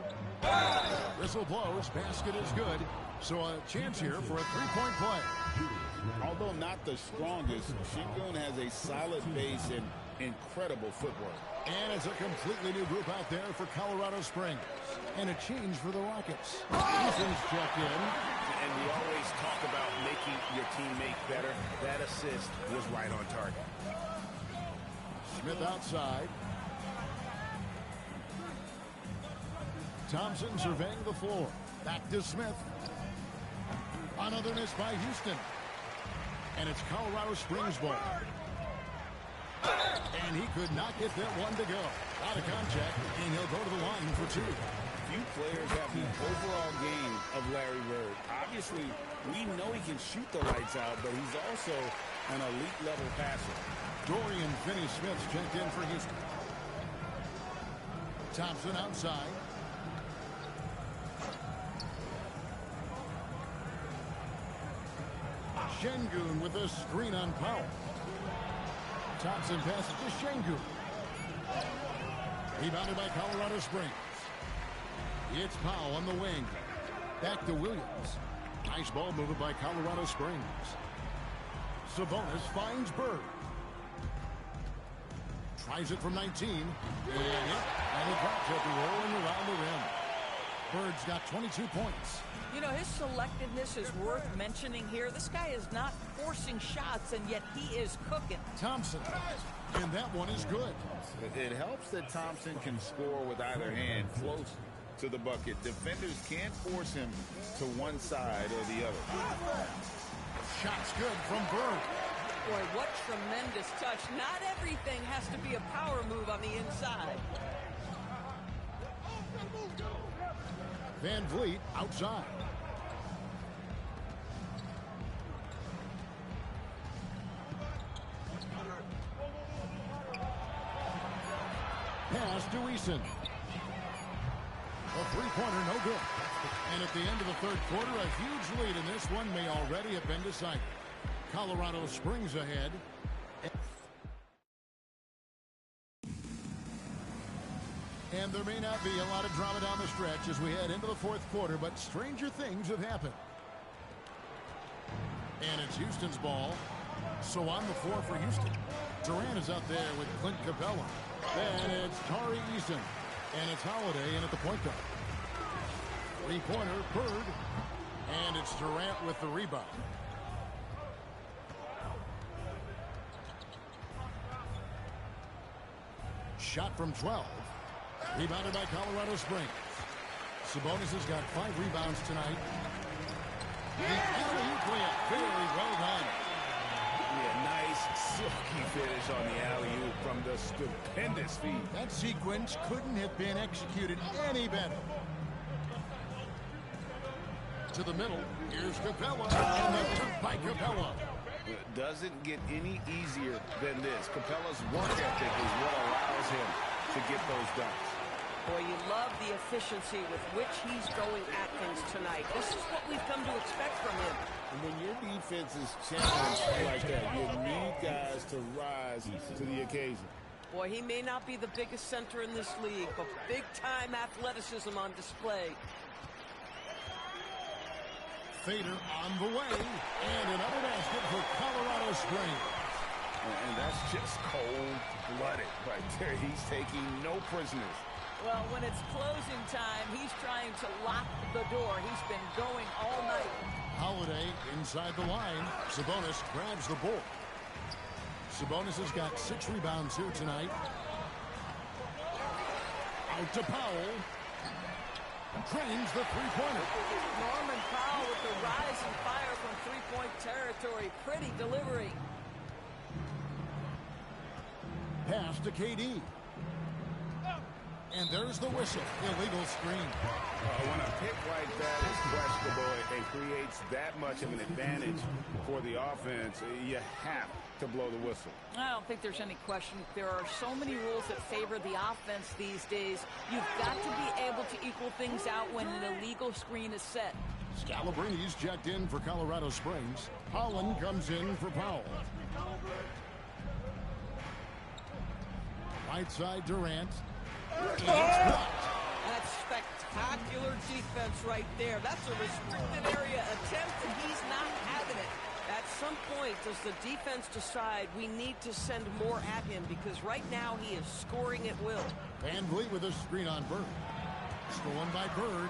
Whistle blows. Basket is good. So a chance here for a three-point play. Although not the strongest, Şengün has a solid base and incredible footwork. And it's a completely new group out there for Colorado Springs. And a change for the Rockets. Eason's checked in. And we always talk about making your teammate better. That assist was right on target. Smith outside. Thompson surveying the floor. Back to Smith. Another miss by Houston. And it's Colorado Springs ball. And he could not get that one to go. Out of contact, and he'll go to the line for two. Few players have the overall game of Larry Bird. Obviously, we know he can shoot the lights out, but he's also an elite-level passer. Dorian Finney-Smith checked in for Houston. Thompson outside. Şengün with a screen on Powell. Thompson passes to Şengün. Rebounded by Colorado Springs. It's Powell on the wing. Back to Williams. Nice ball movement by Colorado Springs. Sabonis finds Bird. Tries it from 19. And he drops it rolling around the rim. Bird's got 22 points. You know, his selectiveness is worth mentioning here. This guy is not forcing shots, and yet he is cooking. Thompson. And that one is good. It helps that Thompson can score with either hand close to the bucket. Defenders can't force him to one side or the other. Shot's good from Bird. Boy, what tremendous touch. Not everything has to be a power move on the inside. Van Vliet outside. Pass to Eason. A three-pointer, no good. And at the end of the third quarter, a huge lead in this one may already have been decided. Colorado Springs ahead. And there may not be a lot of drama down the stretch as we head into the fourth quarter, but stranger things have happened. And it's Houston's ball. So on the floor for Houston. Durant is out there with Clint Capella. And it's Tari Eason. And it's Holiday in at the point guard. Three-pointer, Bird. And it's Durant with the rebound. Shot from 12. Rebounded by Colorado Springs. Sabonis has got 5 rebounds tonight. The alley-oop layup, very well done. Yeah, nice, silky finish on the alley-oop from the stupendous feed. That sequence couldn't have been executed any better. To the middle, here's Capella, and the dunk by Capella. It doesn't get any easier than this. Capella's work ethic is what allows him to get those dunks. Boy, you love the efficiency with which he's going at things tonight. This is what we've come to expect from him. And when your defense is challenged like that, you need guys to rise to the occasion. Boy, he may not be the biggest center in this league, but big-time athleticism on display. Fader on the way, and another basket for Colorado Springs. And that's just cold-blooded right there. He's taking no prisoners. Well, when it's closing time, he's trying to lock the door. He's been going all night. Holiday inside the line. Sabonis grabs the ball. Sabonis has got 6 rebounds here tonight. Out to Powell. Drains the three-pointer. Norman Powell with the rise and fire from three-point territory. Pretty delivery. Pass to KD. And there's the whistle. Illegal screen. When a pick like that is questionable and creates that much of an advantage for the offense, you have to blow the whistle. I don't think there's any question. There are so many rules that favor the offense these days. You've got to be able to equal things out when an illegal screen is set. Scalabrine's checked in for Colorado Springs. Holland comes in for Powell. Right side, Durant. It's blocked. That's spectacular defense right there. That's a restricted area attempt, and he's not having it. At some point, does the defense decide we need to send more at him? Because right now he is scoring at will. Van Vliet with a screen on Bird. Stolen by Bird.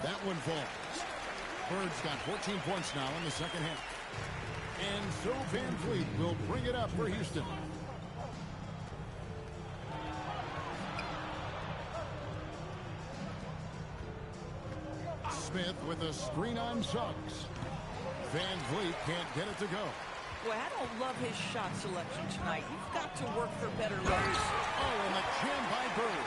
That one falls. Bird's got 14 points now in the second half. And so Van Vliet will bring it up for Houston. Smith with a screen on Suggs. Van Vliet can't get it to go. Boy, I don't love his shot selection tonight. You've got to work for better looks. Oh, and the jam by Bird.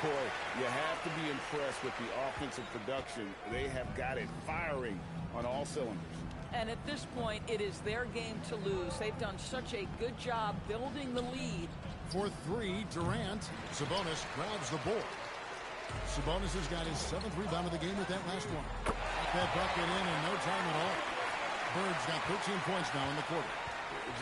Boy, you have to be impressed with the offensive production. They have got it firing on all cylinders. And at this point, it is their game to lose. They've done such a good job building the lead. For three, Durant. Sabonis grabs the board. Sabonis has got his 7th rebound of the game with that last one. That bucket in no time at all. Bird's got 13 points now in the quarter.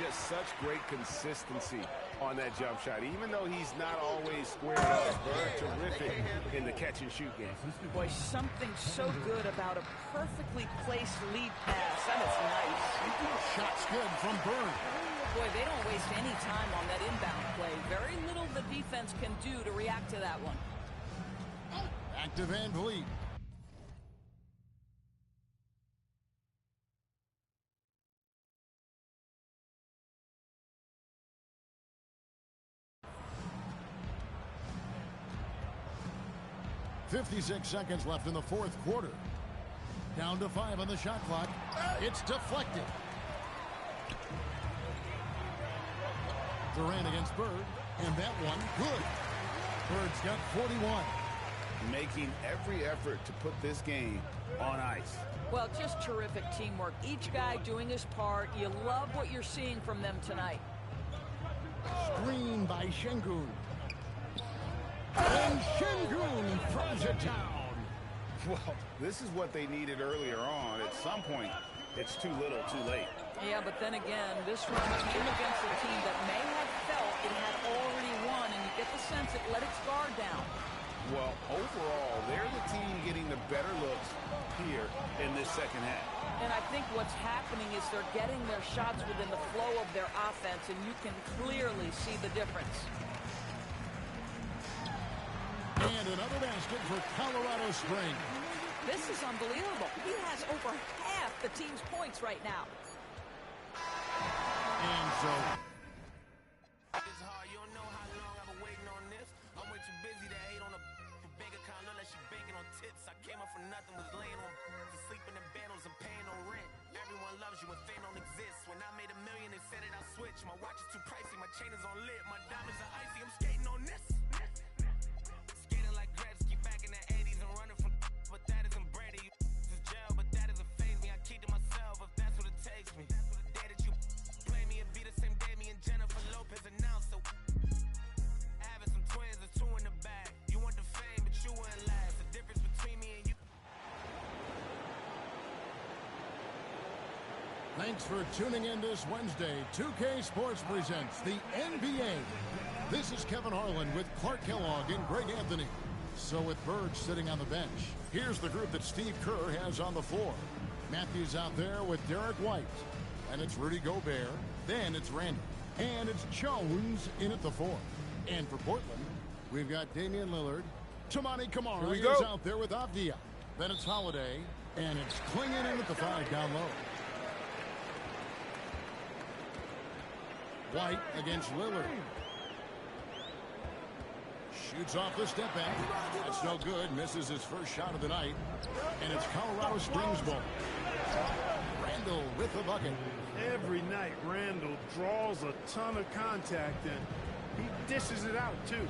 Just such great consistency on that jump shot. Even though he's not always squared up, Bird terrific in the catch-and-shoot game. Boy, something so good about a perfectly placed lead pass. That is nice. Shot's good from Bird. Boy, they don't waste any time on that inbound play. Very little the defense can do to react to that one. Back to Van Vliet. .56 seconds left in the fourth quarter. Down to 5 on the shot clock. It's deflected. Durant against Bird. And that one, good. Bird's got 41. Making every effort to put this game on ice. Well, just terrific teamwork. Each guy doing his part. You love what you're seeing from them tonight. Screen by Şengün. And Şengün throws it down. Well, this is what they needed earlier on. At some point, it's too little, too late. Yeah, but then again, this run came against a team that may have felt it had already won, and you get the sense it let its guard down. Well, overall, they're the team getting the better looks here in this second half. And I think what's happening is they're getting their shots within the flow of their offense, and you can clearly see the difference. And another basket for Colorado Springs. This is unbelievable. He has over half the team's points right now. And so It's hard, you don't know how long I've been waiting on this. I'm way too busy to hate on a bank account unless she banking on tits. I came up for nothing, was laying on sleeping in bundles and paying no rent. Everyone loves you when fame don't exist. When I made $1 million, they said it, I switched. My watch is too pricey, my chain is on lit, my diamonds are icy. I'm skating on this. Skating like Gretzky back in the 80s and running from but that isn't Brady. This is jail, but that doesn't faze me. I keep to myself if that's what it takes me. The day that you play me, it'd be the same day me and Jennifer Lopez announced. So having some twins, there's 2 in the bag. You want the fame, but you wouldn't last. The difference between me and you. thanks for tuning in this Wednesday. 2K Sports presents the NBA. This is Kevin Harlan with Clark Kellogg and Greg Anthony. So with Bird sitting on the bench, here's the group that Steve Kerr has on the floor. Matthews out there with Derek White. And it's Rudy Gobert. Then it's Randall. And it's Jones in at the 4. And for Portland, we've got Damian Lillard. Toumani Camara is out there with Avdia. Then it's Holiday. And it's Klingon in at the 5 down low. White against Lillard. Shoots off the step back. That's no good. Misses his first shot of the night. And it's Colorado Springs ball. Randall with the bucket. Every night, Randall draws a ton of contact, and he dishes it out, too.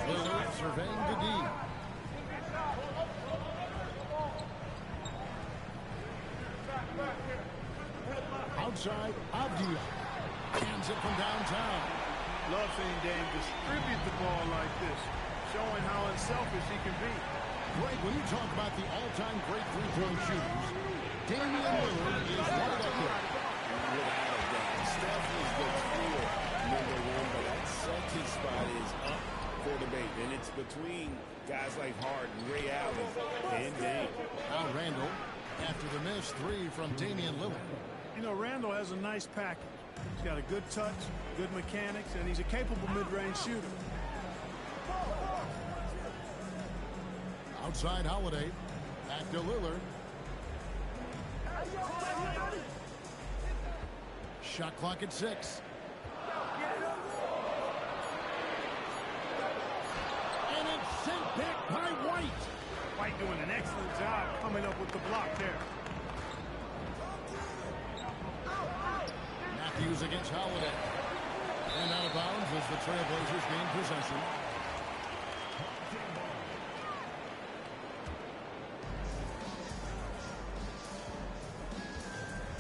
Lillard surveying the D. Outside, Avdia. Hands it from downtown. Love seeing Dame distribute the ball like this. showing how unselfish he can be. Greg, when you talk about the all-time great three-point shooters, Damian Lillard is right up there. Without a doubt. Steph is the clear number one, but that second spot is up for debate. And it's between guys like Harden, Ray Allen, and Dame. Now Randall, after the missed three from Damian Lillard. You know, Randall has a nice package. He's got a good touch, good mechanics, and he's a capable mid-range shooter. Outside Holiday. Back to Lillard. Shot clock at 6. And it's sent back by White. White doing an excellent job coming up with the block there. Matthews against Holiday. And out of bounds as the Trailblazers gain possession.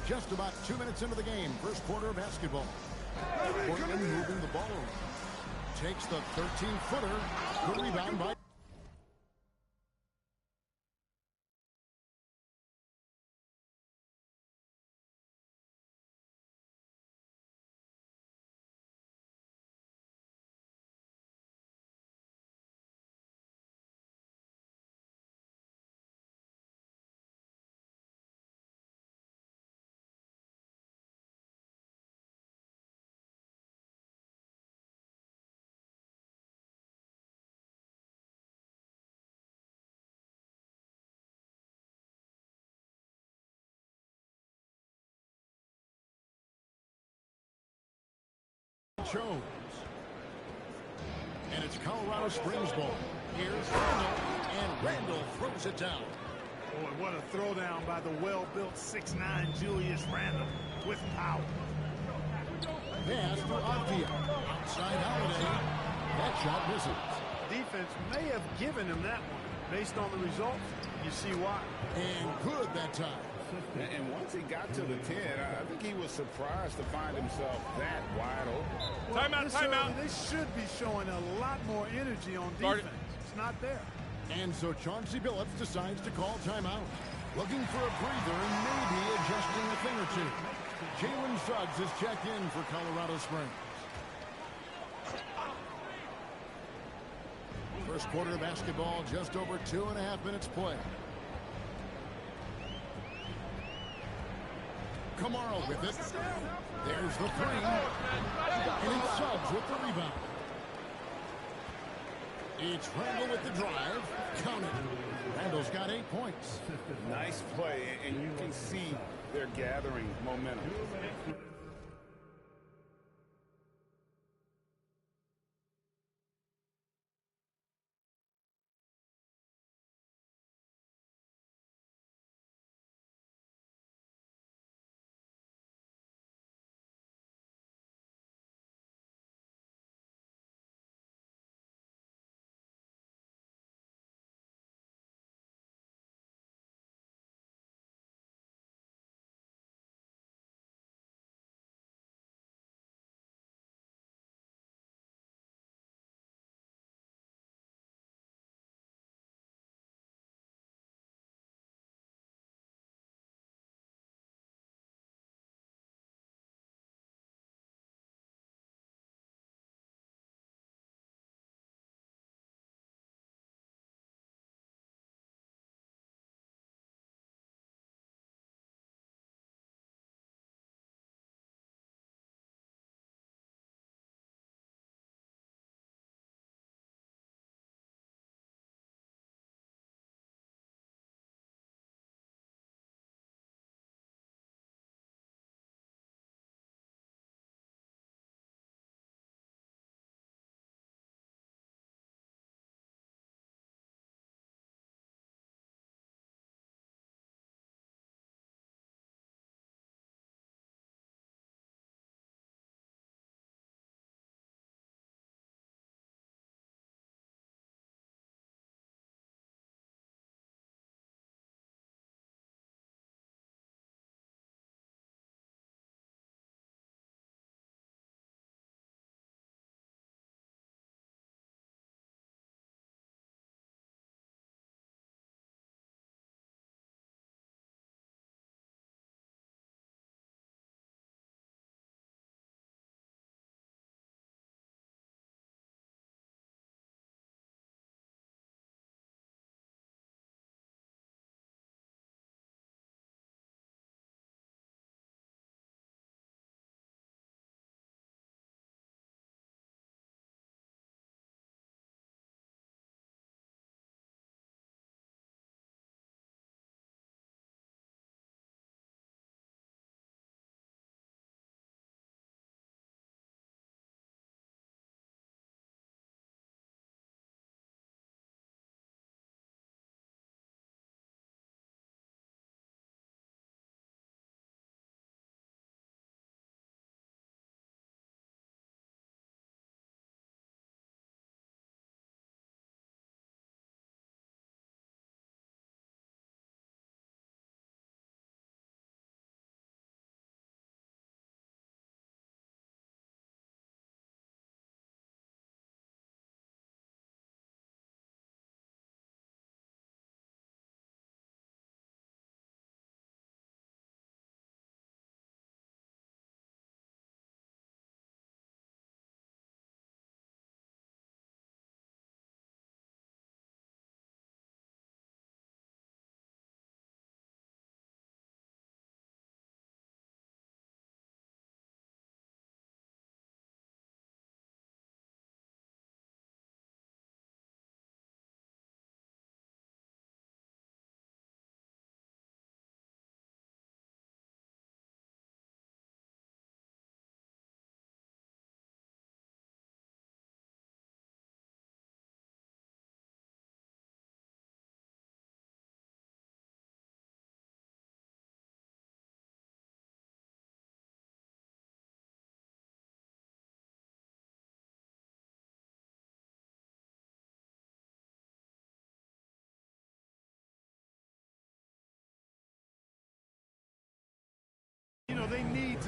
Just about 2 minutes into the game, first quarter of basketball. Portland moving the ball over. Takes the 13-footer. Good rebound by... Jones. And it's Colorado Springs ball. Here's Randall, and Randall throws it down. Boy, what a throwdown by the well-built 6'9" Julius Randle with power. Pass to Avdia. Outside Holiday. That shot misses. Defense may have given him that one. Based on the results, you see why. And good that time. And once he got to the 10, I think he was surprised to find himself that wide open. Well, timeout. They should be showing a lot more energy on defense. It's not there. And so Chauncey Billups decides to call timeout. Looking for a breather and maybe adjusting a thing or two. Jalen Suggs is checked in for Colorado Springs. First quarter of basketball, just over 2.5 minutes play. Kamara with it. There's the three. And it's Suggs with the rebound. It's Randall with the drive. Count it. Randall's got 8 points. Nice play, and you can see they're gathering momentum.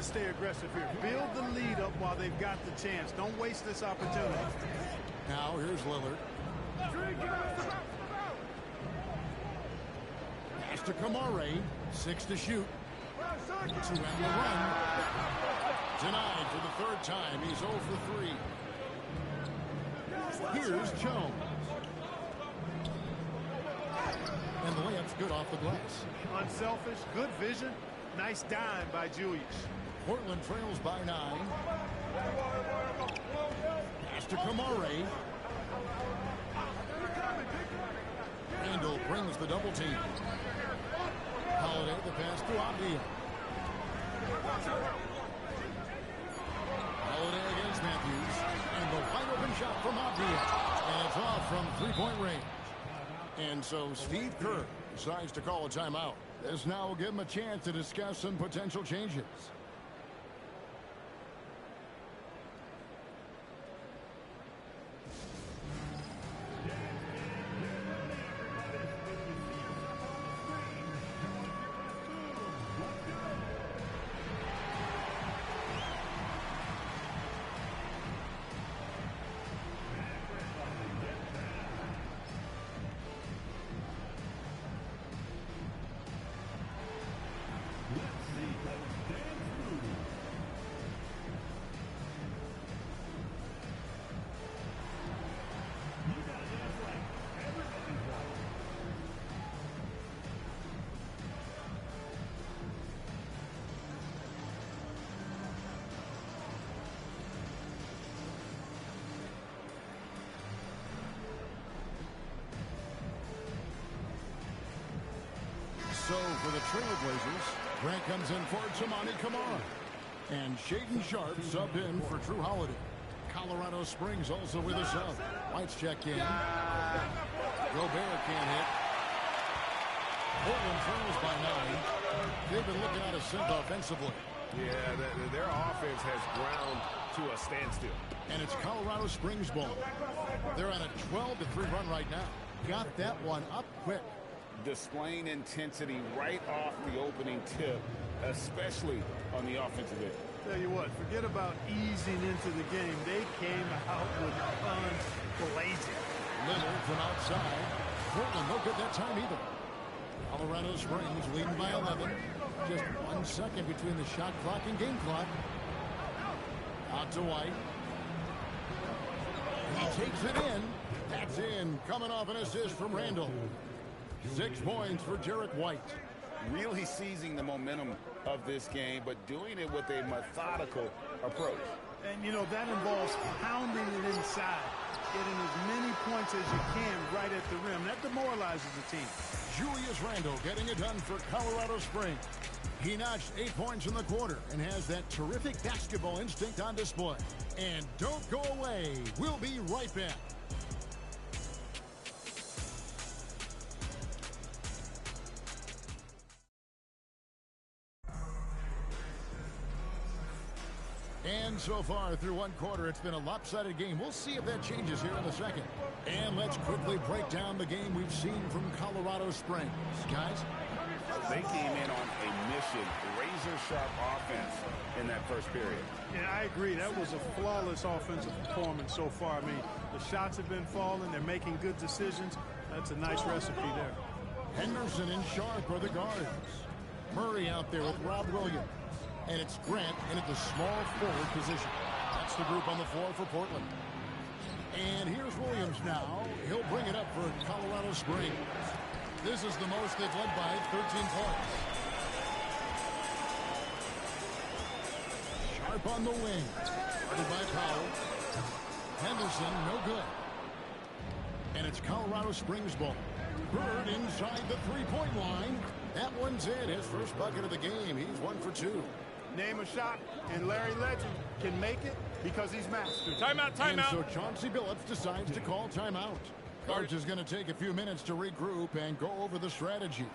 stay aggressive here. Build the lead up while they've got the chance. Don't waste this opportunity. Now here's Lillard. Pass to Kamare. 6 to shoot. To end the run. Denied for the third time. He's 0 for 3. Here's Jones. And the layup's good off the glass. Unselfish, good vision. Nice dime by Julius. Portland trails by 9. Pass to Kamare. Randall brings the double team. Holiday the pass to Abdia. Holiday against Matthews. And the wide open shot from Abdia. And it's off from three-point range. And so Steve Kerr decides to call a timeout. This now will give him a chance to discuss some potential changes. So for the Trailblazers, Grant comes in for Tamani Kamara. And Shaden Sharp subbed in for Drew Holiday. Colorado Springs also with a sub. White's check in. Gobert can't hit. Portland trails by 9. They've been looking out of sync offensively. Yeah, their offense has ground to a standstill. And it's Colorado Springs ball. They're on a 12-3 run right now. Got that one up quick. Displaying intensity right off the opening tip, especially on the offensive end. Tell you what, forget about easing into the game. They came out with guns blazing. Lillard from outside. Portland no good that time either. Colorado Springs leading by 11. Just 1 second between the shot clock and game clock. Out to White. He takes it in. That's in. Coming off an assist from Randall. 6 points for Derek White. Really seizing the momentum of this game, but doing it with a methodical approach. And, you know, that involves pounding it inside, getting as many points as you can right at the rim. That demoralizes the team. Julius Randle getting it done for Colorado Springs. He notched 8 points in the quarter and has that terrific basketball instinct on display. And don't go away. We'll be right back. And so far through one quarter, it's been a lopsided game. We'll see if that changes here in the second. And let's quickly break down the game we've seen from Colorado Springs. Guys? They came in on a mission, razor-sharp offense in that first period. Yeah, I agree. That was a flawless offensive performance so far. I mean, the shots have been falling. They're making good decisions. That's a nice recipe there. Henderson and Sharp are the guards. Murray out there with Rob Williams. And it's Grant in at the small forward position. That's the group on the floor for Portland. And here's Williams now. He'll bring it up for Colorado Springs. This is the most they've led by 13 points. Sharp on the wing. Guarded by Powell. Henderson, no good. And it's Colorado Springs ball. Bird inside the three-point line. That one's in. His first bucket of the game. He's 1 for 2. Name a shot, and Larry Legend can make it because he's mastered. Timeout, timeout. And so Chauncey Billups decides to call timeout. Coach is going to take a few minutes to regroup and go over the strategy.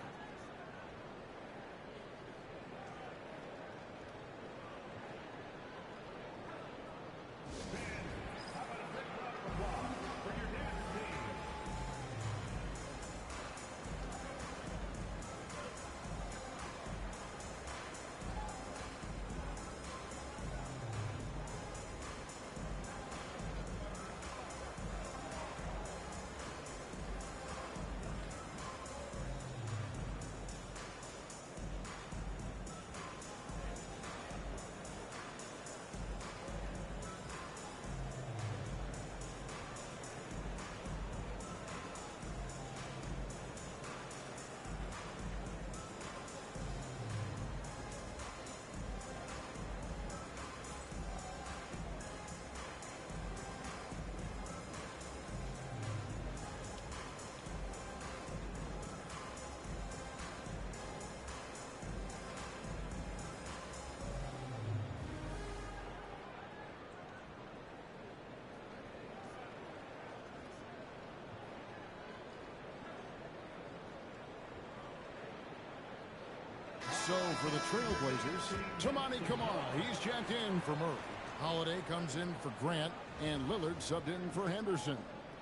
So for the Trailblazers, Tamani Kamara, he's checked in for Murray. Holiday comes in for Grant, and Lillard subbed in for Henderson.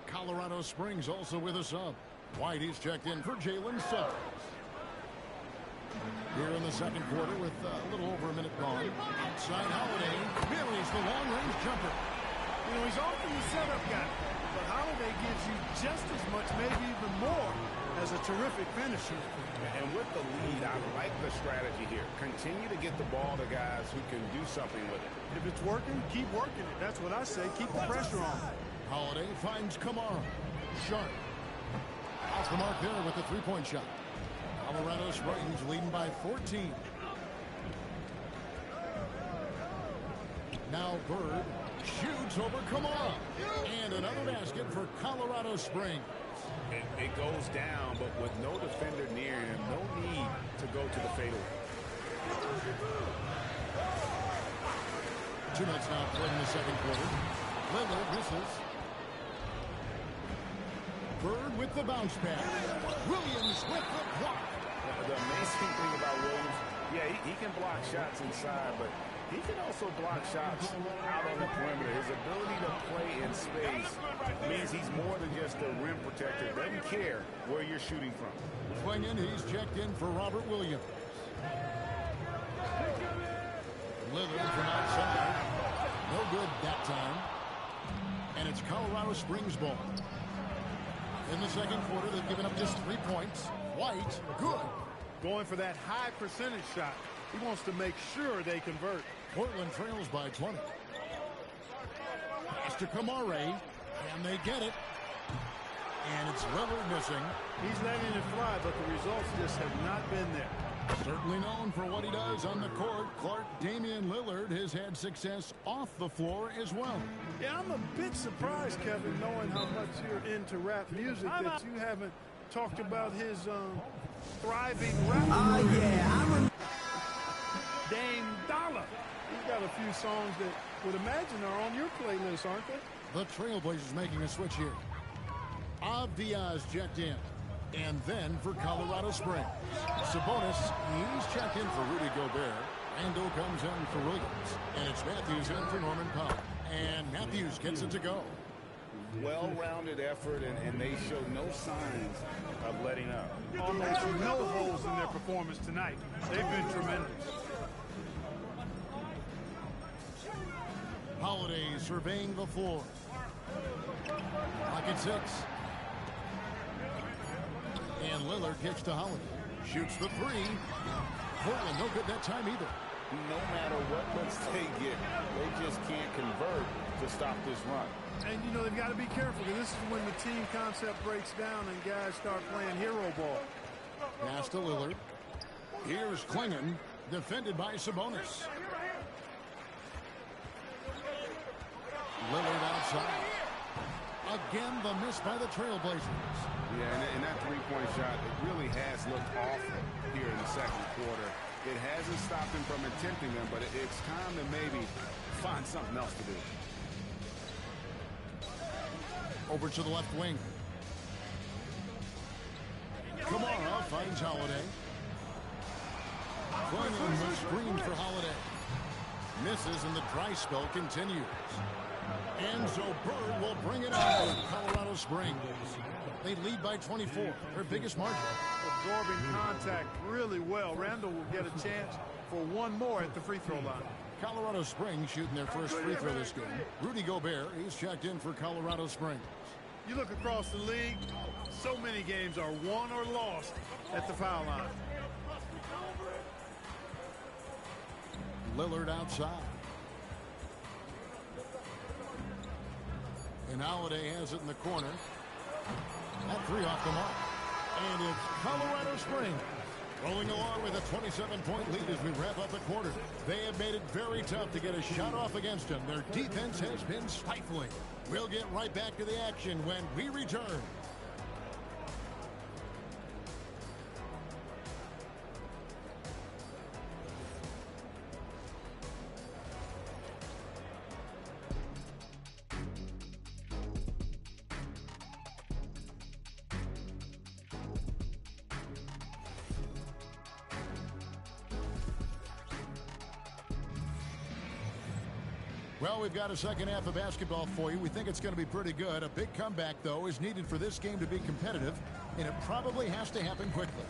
Colorado Springs also with a sub. White, he's checked in for Jalen Suggs. Here in the second quarter with a little over a minute gone. Outside Holiday, buries the long-range jumper. You know, he's often the setup guy, but Holiday gives you just as much, maybe even more, as a terrific finisher. And with the lead, I like the strategy here. Continue to get the ball to guys who can do something with it. If it's working, keep working it. That's what I say. Keep the pressure on. Holiday finds Kamara. Sharp. Off the mark there with the three-point shot. Colorado Springs leading by 14. Now Bird shoots over Kamara. And another basket for Colorado Springs. It goes down, but with no defender near him, no need to go to the fadeaway. 2 minutes now played in the second quarter. Lillard misses. Bird with the bounce pass. Williams with the block. The amazing thing about Williams, yeah, he can block shots inside, but he can also block shots out on the perimeter. His ability to play in space means he's more than just a rim protector. Doesn't care where you're shooting from. Swinging, he's checked in for Robert Williams. Lillard from outside. No good that time. And it's Colorado Springs ball. In the second quarter, they've given up just 3 points. White, good. Going for that high percentage shot. He wants to make sure they convert. Portland trails by 20. Pass to Kamara, and they get it. And it's Lillard missing. He's letting it fly, but the results just have not been there. Certainly known for what he does on the court, Clark Damian Lillard has had success off the floor as well. Yeah, I'm a bit surprised, Kevin, knowing how much you're into rap music, that you haven't talked about his thriving rap career. Dame Dollar. He's got a few songs that would imagine are on your playlist, aren't they? The Trailblazers making a switch here. Diaz checked in. And then for Colorado Springs. Sabonis, he's checked in for Rudy Gobert. Rando comes in for Williams. And it's Matthews in for Norman Powell. And Matthews gets it to go. Well-rounded effort, and they show no signs of letting up. Almost no holes in their performance tonight. They've been tremendous. Holiday surveying the floor. Pocket 6. And Lillard kicks to Holiday. Shoots the 3. Portland no good that time either. No matter what looks they get, they just can't convert to stop this run. And, you know, they've got to be careful, because this is when the team concept breaks down and guys start playing hero ball. Pass to Lillard. Here's Klingon, defended by Sabonis. Lillard outside. Again, the miss by the Trailblazers. Yeah, and that three-point shot, it really has looked awful here in the second quarter. It hasn't stopped him from attempting them, but it's time to maybe find something else to do. Over to the left wing. Kamara finds Holiday. Klingon the screen for Holiday. Misses, and the dry spell continues. And so Bird will bring it out with Colorado Springs. They lead by 24, their biggest margin. Absorbing contact really well. Randall will get a chance for one more at the free throw line. Colorado Springs shooting their first free throw this game. Rudy Gobert, he's checked in for Colorado Springs. You look across the league, so many games are won or lost at the foul line. Lillard outside. And Holiday has it in the corner. That 3 off the mark. And it's Colorado Springs rolling along with a 27-point lead as we wrap up the quarter. They have made it very tough to get a shot off against them. Their defense has been stifling. We'll get right back to the action when we return. Well, we've got a second half of basketball for you. We think it's going to be pretty good. A big comeback, though, is needed for this game to be competitive, and it probably has to happen quickly.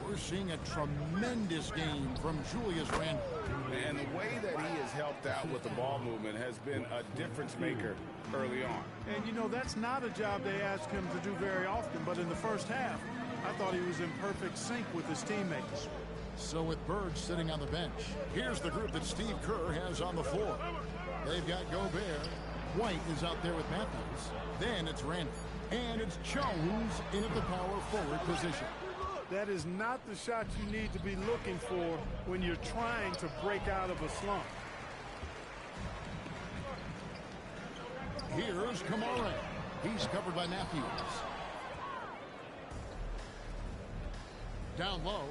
We're seeing a tremendous game from Julius Randle. And the way that he has helped out with the ball movement has been a difference maker early on. And, you know, that's not a job they ask him to do very often, but in the first half, I thought he was in perfect sync with his teammates. So with Bird sitting on the bench, here's the group that Steve Kerr has on the floor. They've got Gobert. White is out there with Matthews. Then it's Randle. And it's Jones in at the power forward position. That is not the shot you need to be looking for when you're trying to break out of a slump. Here's Kamara. He's covered by Matthews. Down low.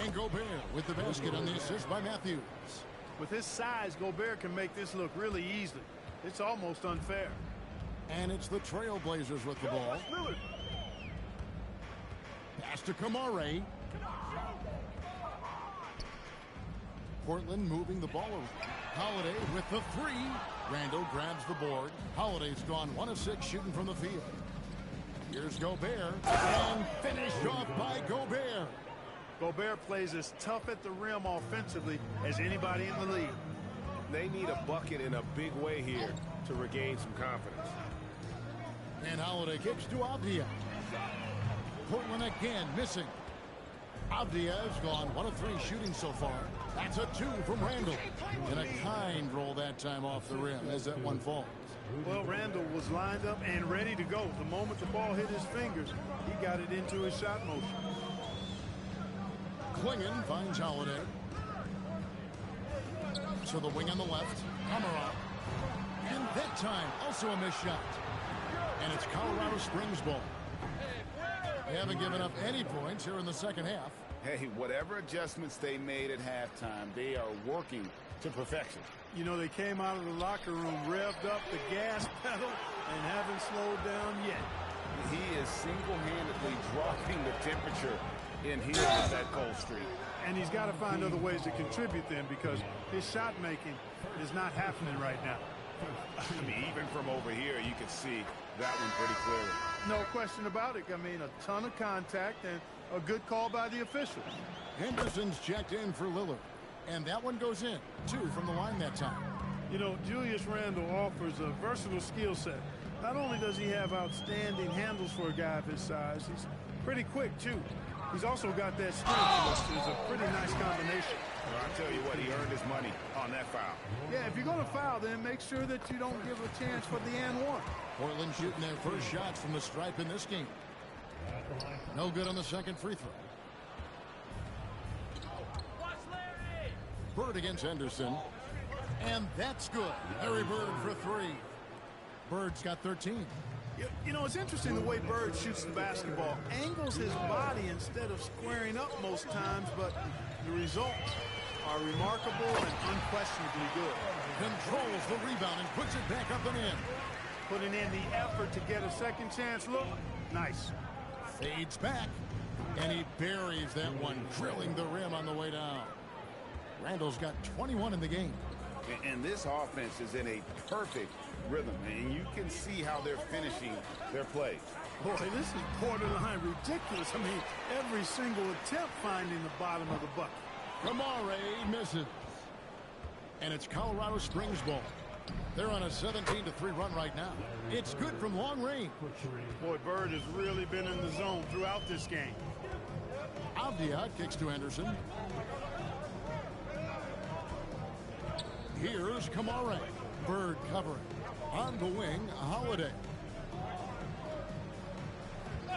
And Gobert with the basket on the assist by Matthews. With his size, Gobert can make this look really easy. It's almost unfair. And it's the Trailblazers with the ball. Pass to Kamara. Portland moving the ball over. Holiday with the three. Randle grabs the board. Holiday's gone 1 of 6 shooting from the field. Here's Gobert. And finished off by Gobert. Gobert plays as tough at the rim offensively as anybody in the league. They need a bucket in a big way here to regain some confidence. And Holiday kicks to Avdia. Portland again missing. Avdia's gone 1 of 3 shooting so far. That's a 2 from Randle. And a kind roll that time off the rim as that one falls. Well, Randle was lined up and ready to go. The moment the ball hit his fingers, he got it into his shot motion. Klingon finds Holiday. So the wing on the left. Kamara. And that time, also a missed shot. And it's Colorado Springs ball. They haven't given up any points here in the second half. Hey, whatever adjustments they made at halftime, they are working to perfection. You know, they came out of the locker room, revved up the gas pedal, and haven't slowed down yet. He is single-handedly dropping the temperature in here with that cold streak. And he's got to find other ways to contribute then, because his shot making is not happening right now. I mean, even from over here, you can see that one pretty clearly. No question about it. I mean, a ton of contact and a good call by the officials. Henderson's checked in for Lillard. And that one goes in. 2 from the line that time. You know, Julius Randle offers a versatile skill set. Not only does he have outstanding handles for a guy of his size, he's pretty quick, too. He's also got that strength, which is a pretty nice combination. Well, I tell you what, he earned his money on that foul. Yeah, if you're going to foul, then make sure that you don't give a chance for the and one. Portland shooting their first shots from the stripe in this game. No good on the second free throw. Bird against Henderson. And that's good. Larry Bird for 3. Bird's got 13. You know, it's interesting the way Bird shoots the basketball. Angles his body instead of squaring up most times, but the results are remarkable and unquestionably good. Controls the rebound and puts it back up and in. Putting in the effort to get a second chance look. Nice. Fades back. And he buries that one, drilling the rim on the way down. Randle's got 21 in the game. And this offense is in a perfect rhythm, and you can see how they're finishing their plays. Boy, this is borderline ridiculous. I mean, every single attempt finding the bottom of the bucket. Kamara misses. And it's Colorado Springs ball. They're on a 17-3 run right now. It's good from long range. Boy, Bird has really been in the zone throughout this game. Avdia kicks to Henderson. Here's Kamara. Bird covering. On the wing, Holiday.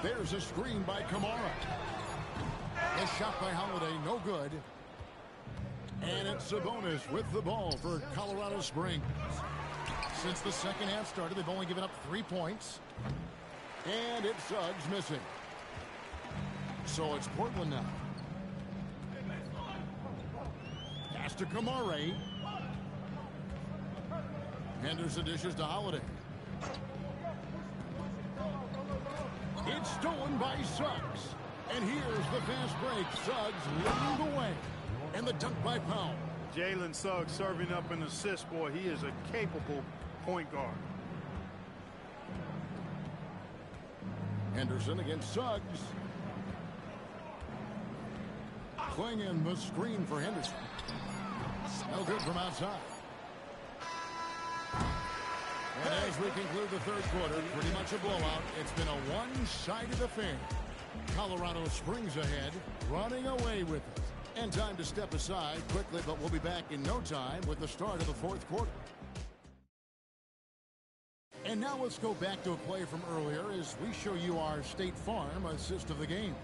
There's a screen by Kamara. A shot by Holiday, no good. And it's Sabonis with the ball for Colorado Springs. Since the second half started, they've only given up 3 points. And it's Suggs missing. So it's Portland now. Pass to Kamara. Henderson dishes to Holiday. It's stolen by Suggs. And here's the fast break. Suggs leading the way. And the dunk by Powell. Jalen Suggs serving up an assist. Boy, he is a capable point guard. Henderson against Suggs. Clinging the screen for Henderson. No good from outside. And as we conclude the third quarter, pretty much a blowout. It's been a one-sided affair. Colorado Springs ahead, running away with it. And time to step aside quickly, but we'll be back in no time with the start of the fourth quarter. And now let's go back to a play from earlier as we show you our State Farm assist of the game.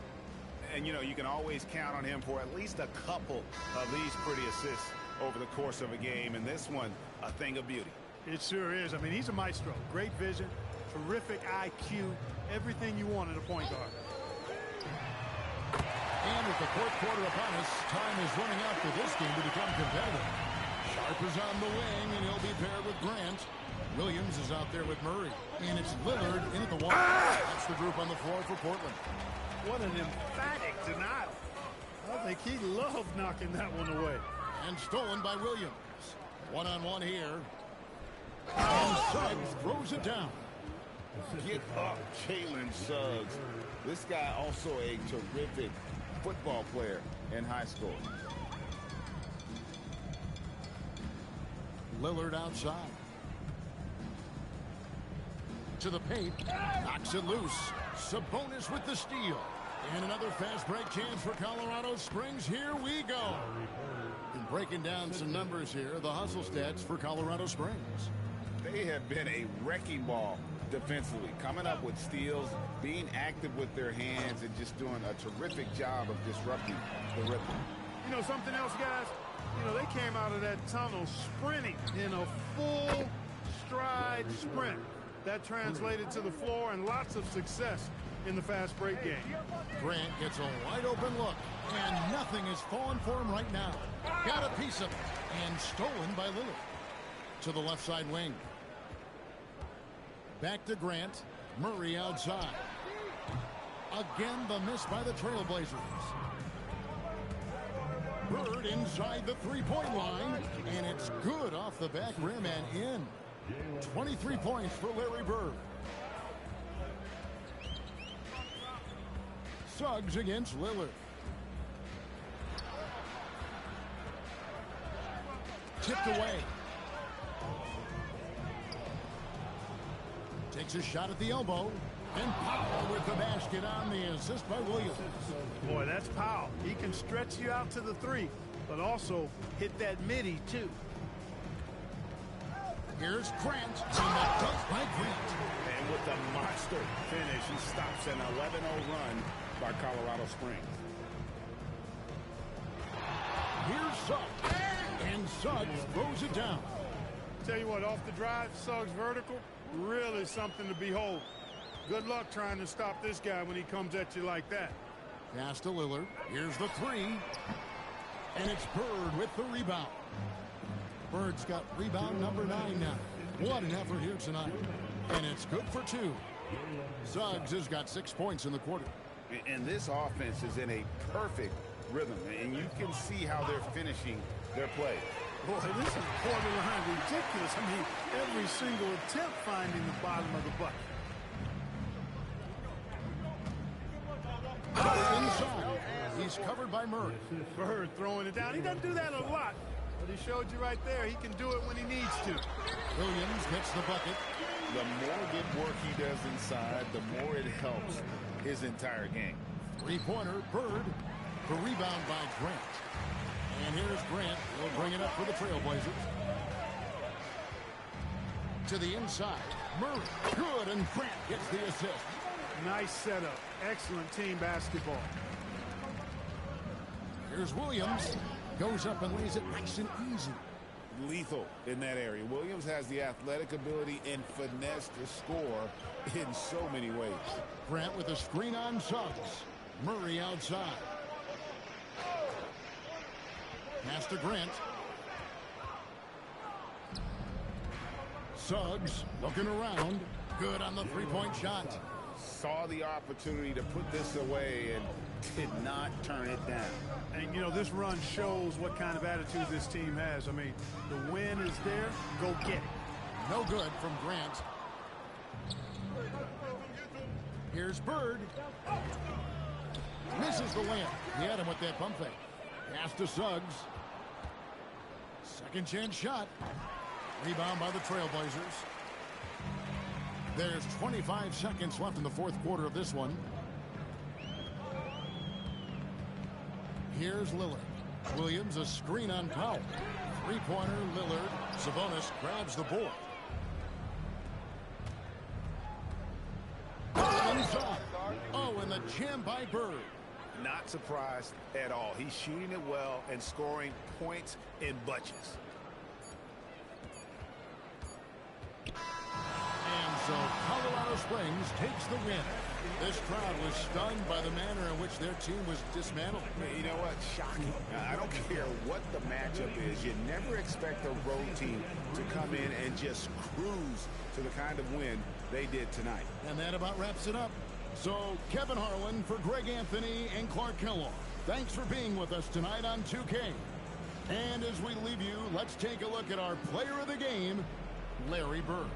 And, you know, you can always count on him for at least a couple of these pretty assists over the course of a game. And this one, a thing of beauty. It sure is. I mean, he's a maestro. Great vision, terrific IQ, everything you want in a point guard. And with the fourth quarter upon us, time is running out for this game to become competitive. Sharp is on the wing, and he'll be paired with Grant. Williams is out there with Murray. And it's Lillard in at the wall. That's the group on the floor for Portland. What an emphatic denial. I think he loved knocking that one away. And stolen by Williams. One-on-one here. And Suggs throws it down. Get up, Jalen Suggs. This guy also a terrific football player in high school. Lillard outside. To the paint. Knocks it loose. Sabonis with the steal. And another fast break chance for Colorado Springs. Here we go. And breaking down some numbers here, the hustle stats for Colorado Springs. They have been a wrecking ball defensively, coming up with steals, being active with their hands, and just doing a terrific job of disrupting the rhythm. You know something else, guys? You know, they came out of that tunnel sprinting in a full stride sprint. That translated to the floor and lots of success in the fast break game. Grant gets a wide open look, and nothing is falling for him right now. Got a piece of it, and stolen by Lillard. To the left side wing. Back to Grant. Murray outside. Again, the miss by the Trailblazers. Bird inside the three-point line, and it's good off the back rim and in. 23 points for Larry Bird. Suggs against Lillard. Tipped away. Takes a shot at the elbow. And Powell with the basket on the assist by Williams. Boy, that's Powell. He can stretch you out to the three, but also hit that midi, too. Here's Grant. And the dunk by Grant. And with the monster finish, he stops an 11-0 run by Colorado Springs. Here's Suggs. And Suggs throws it down. Tell you what, off the drive, Suggs vertical, really something to behold. Good luck trying to stop this guy when he comes at you like that. Pass to Lillard. Here's the three. And it's Bird with the rebound. Bird's got rebound number 9 now. What an effort here tonight. And it's good for 2. Suggs has got 6 points in the quarter. And this offense is in a perfect rhythm. And you can see how they're finishing their play. Boy, this is borderline ridiculous. I mean, every single attempt finding the bottom of the bucket. Inside. He's covered by Murray. Bird throwing it down. He doesn't do that a lot, but he showed you right there. He can do it when he needs to. Williams gets the bucket. The more good work he does inside, the more it helps his entire game. Three-pointer, Bird. The rebound by Grant. And here's Grant. He'll bring it up for the Trailblazers. To the inside. Murray. Good, and Grant gets the assist. Nice setup. Excellent team basketball. Here's Williams. Goes up and lays it nice and easy. Lethal in that area. Williams has the athletic ability and finesse to score in so many ways. Grant with a screen on Suggs. Murray outside. Pass to Grant. Suggs looking around. Good on the three-point shot. Saw the opportunity to put this away and did not turn it down. And, you know, this run shows what kind of attitude this team has. I mean, the win is there. Go get it. No good from Grant. Here's Bird. Misses the layup. He had him with that pump fake. Pass to Suggs. Second chance shot. Rebound by the Trailblazers. There's 25 seconds left in the fourth quarter of this one. Here's Lillard. Williams, a screen on Powell. Three-pointer, Lillard. Sabonis grabs the board. Inside. Oh, and the jam by Bird. Not surprised at all. He's shooting it well and scoring points in bunches. And so Colorado Springs takes the win. This crowd was stunned by the manner in which their team was dismantled. You know what? Shocking. I don't care what the matchup is. You never expect a road team to come in and just cruise to the kind of win they did tonight. And that about wraps it up. So, Kevin Harlan for Greg Anthony and Clark Kellogg. Thanks for being with us tonight on 2K. And as we leave you, let's take a look at our player of the game, Larry Bird.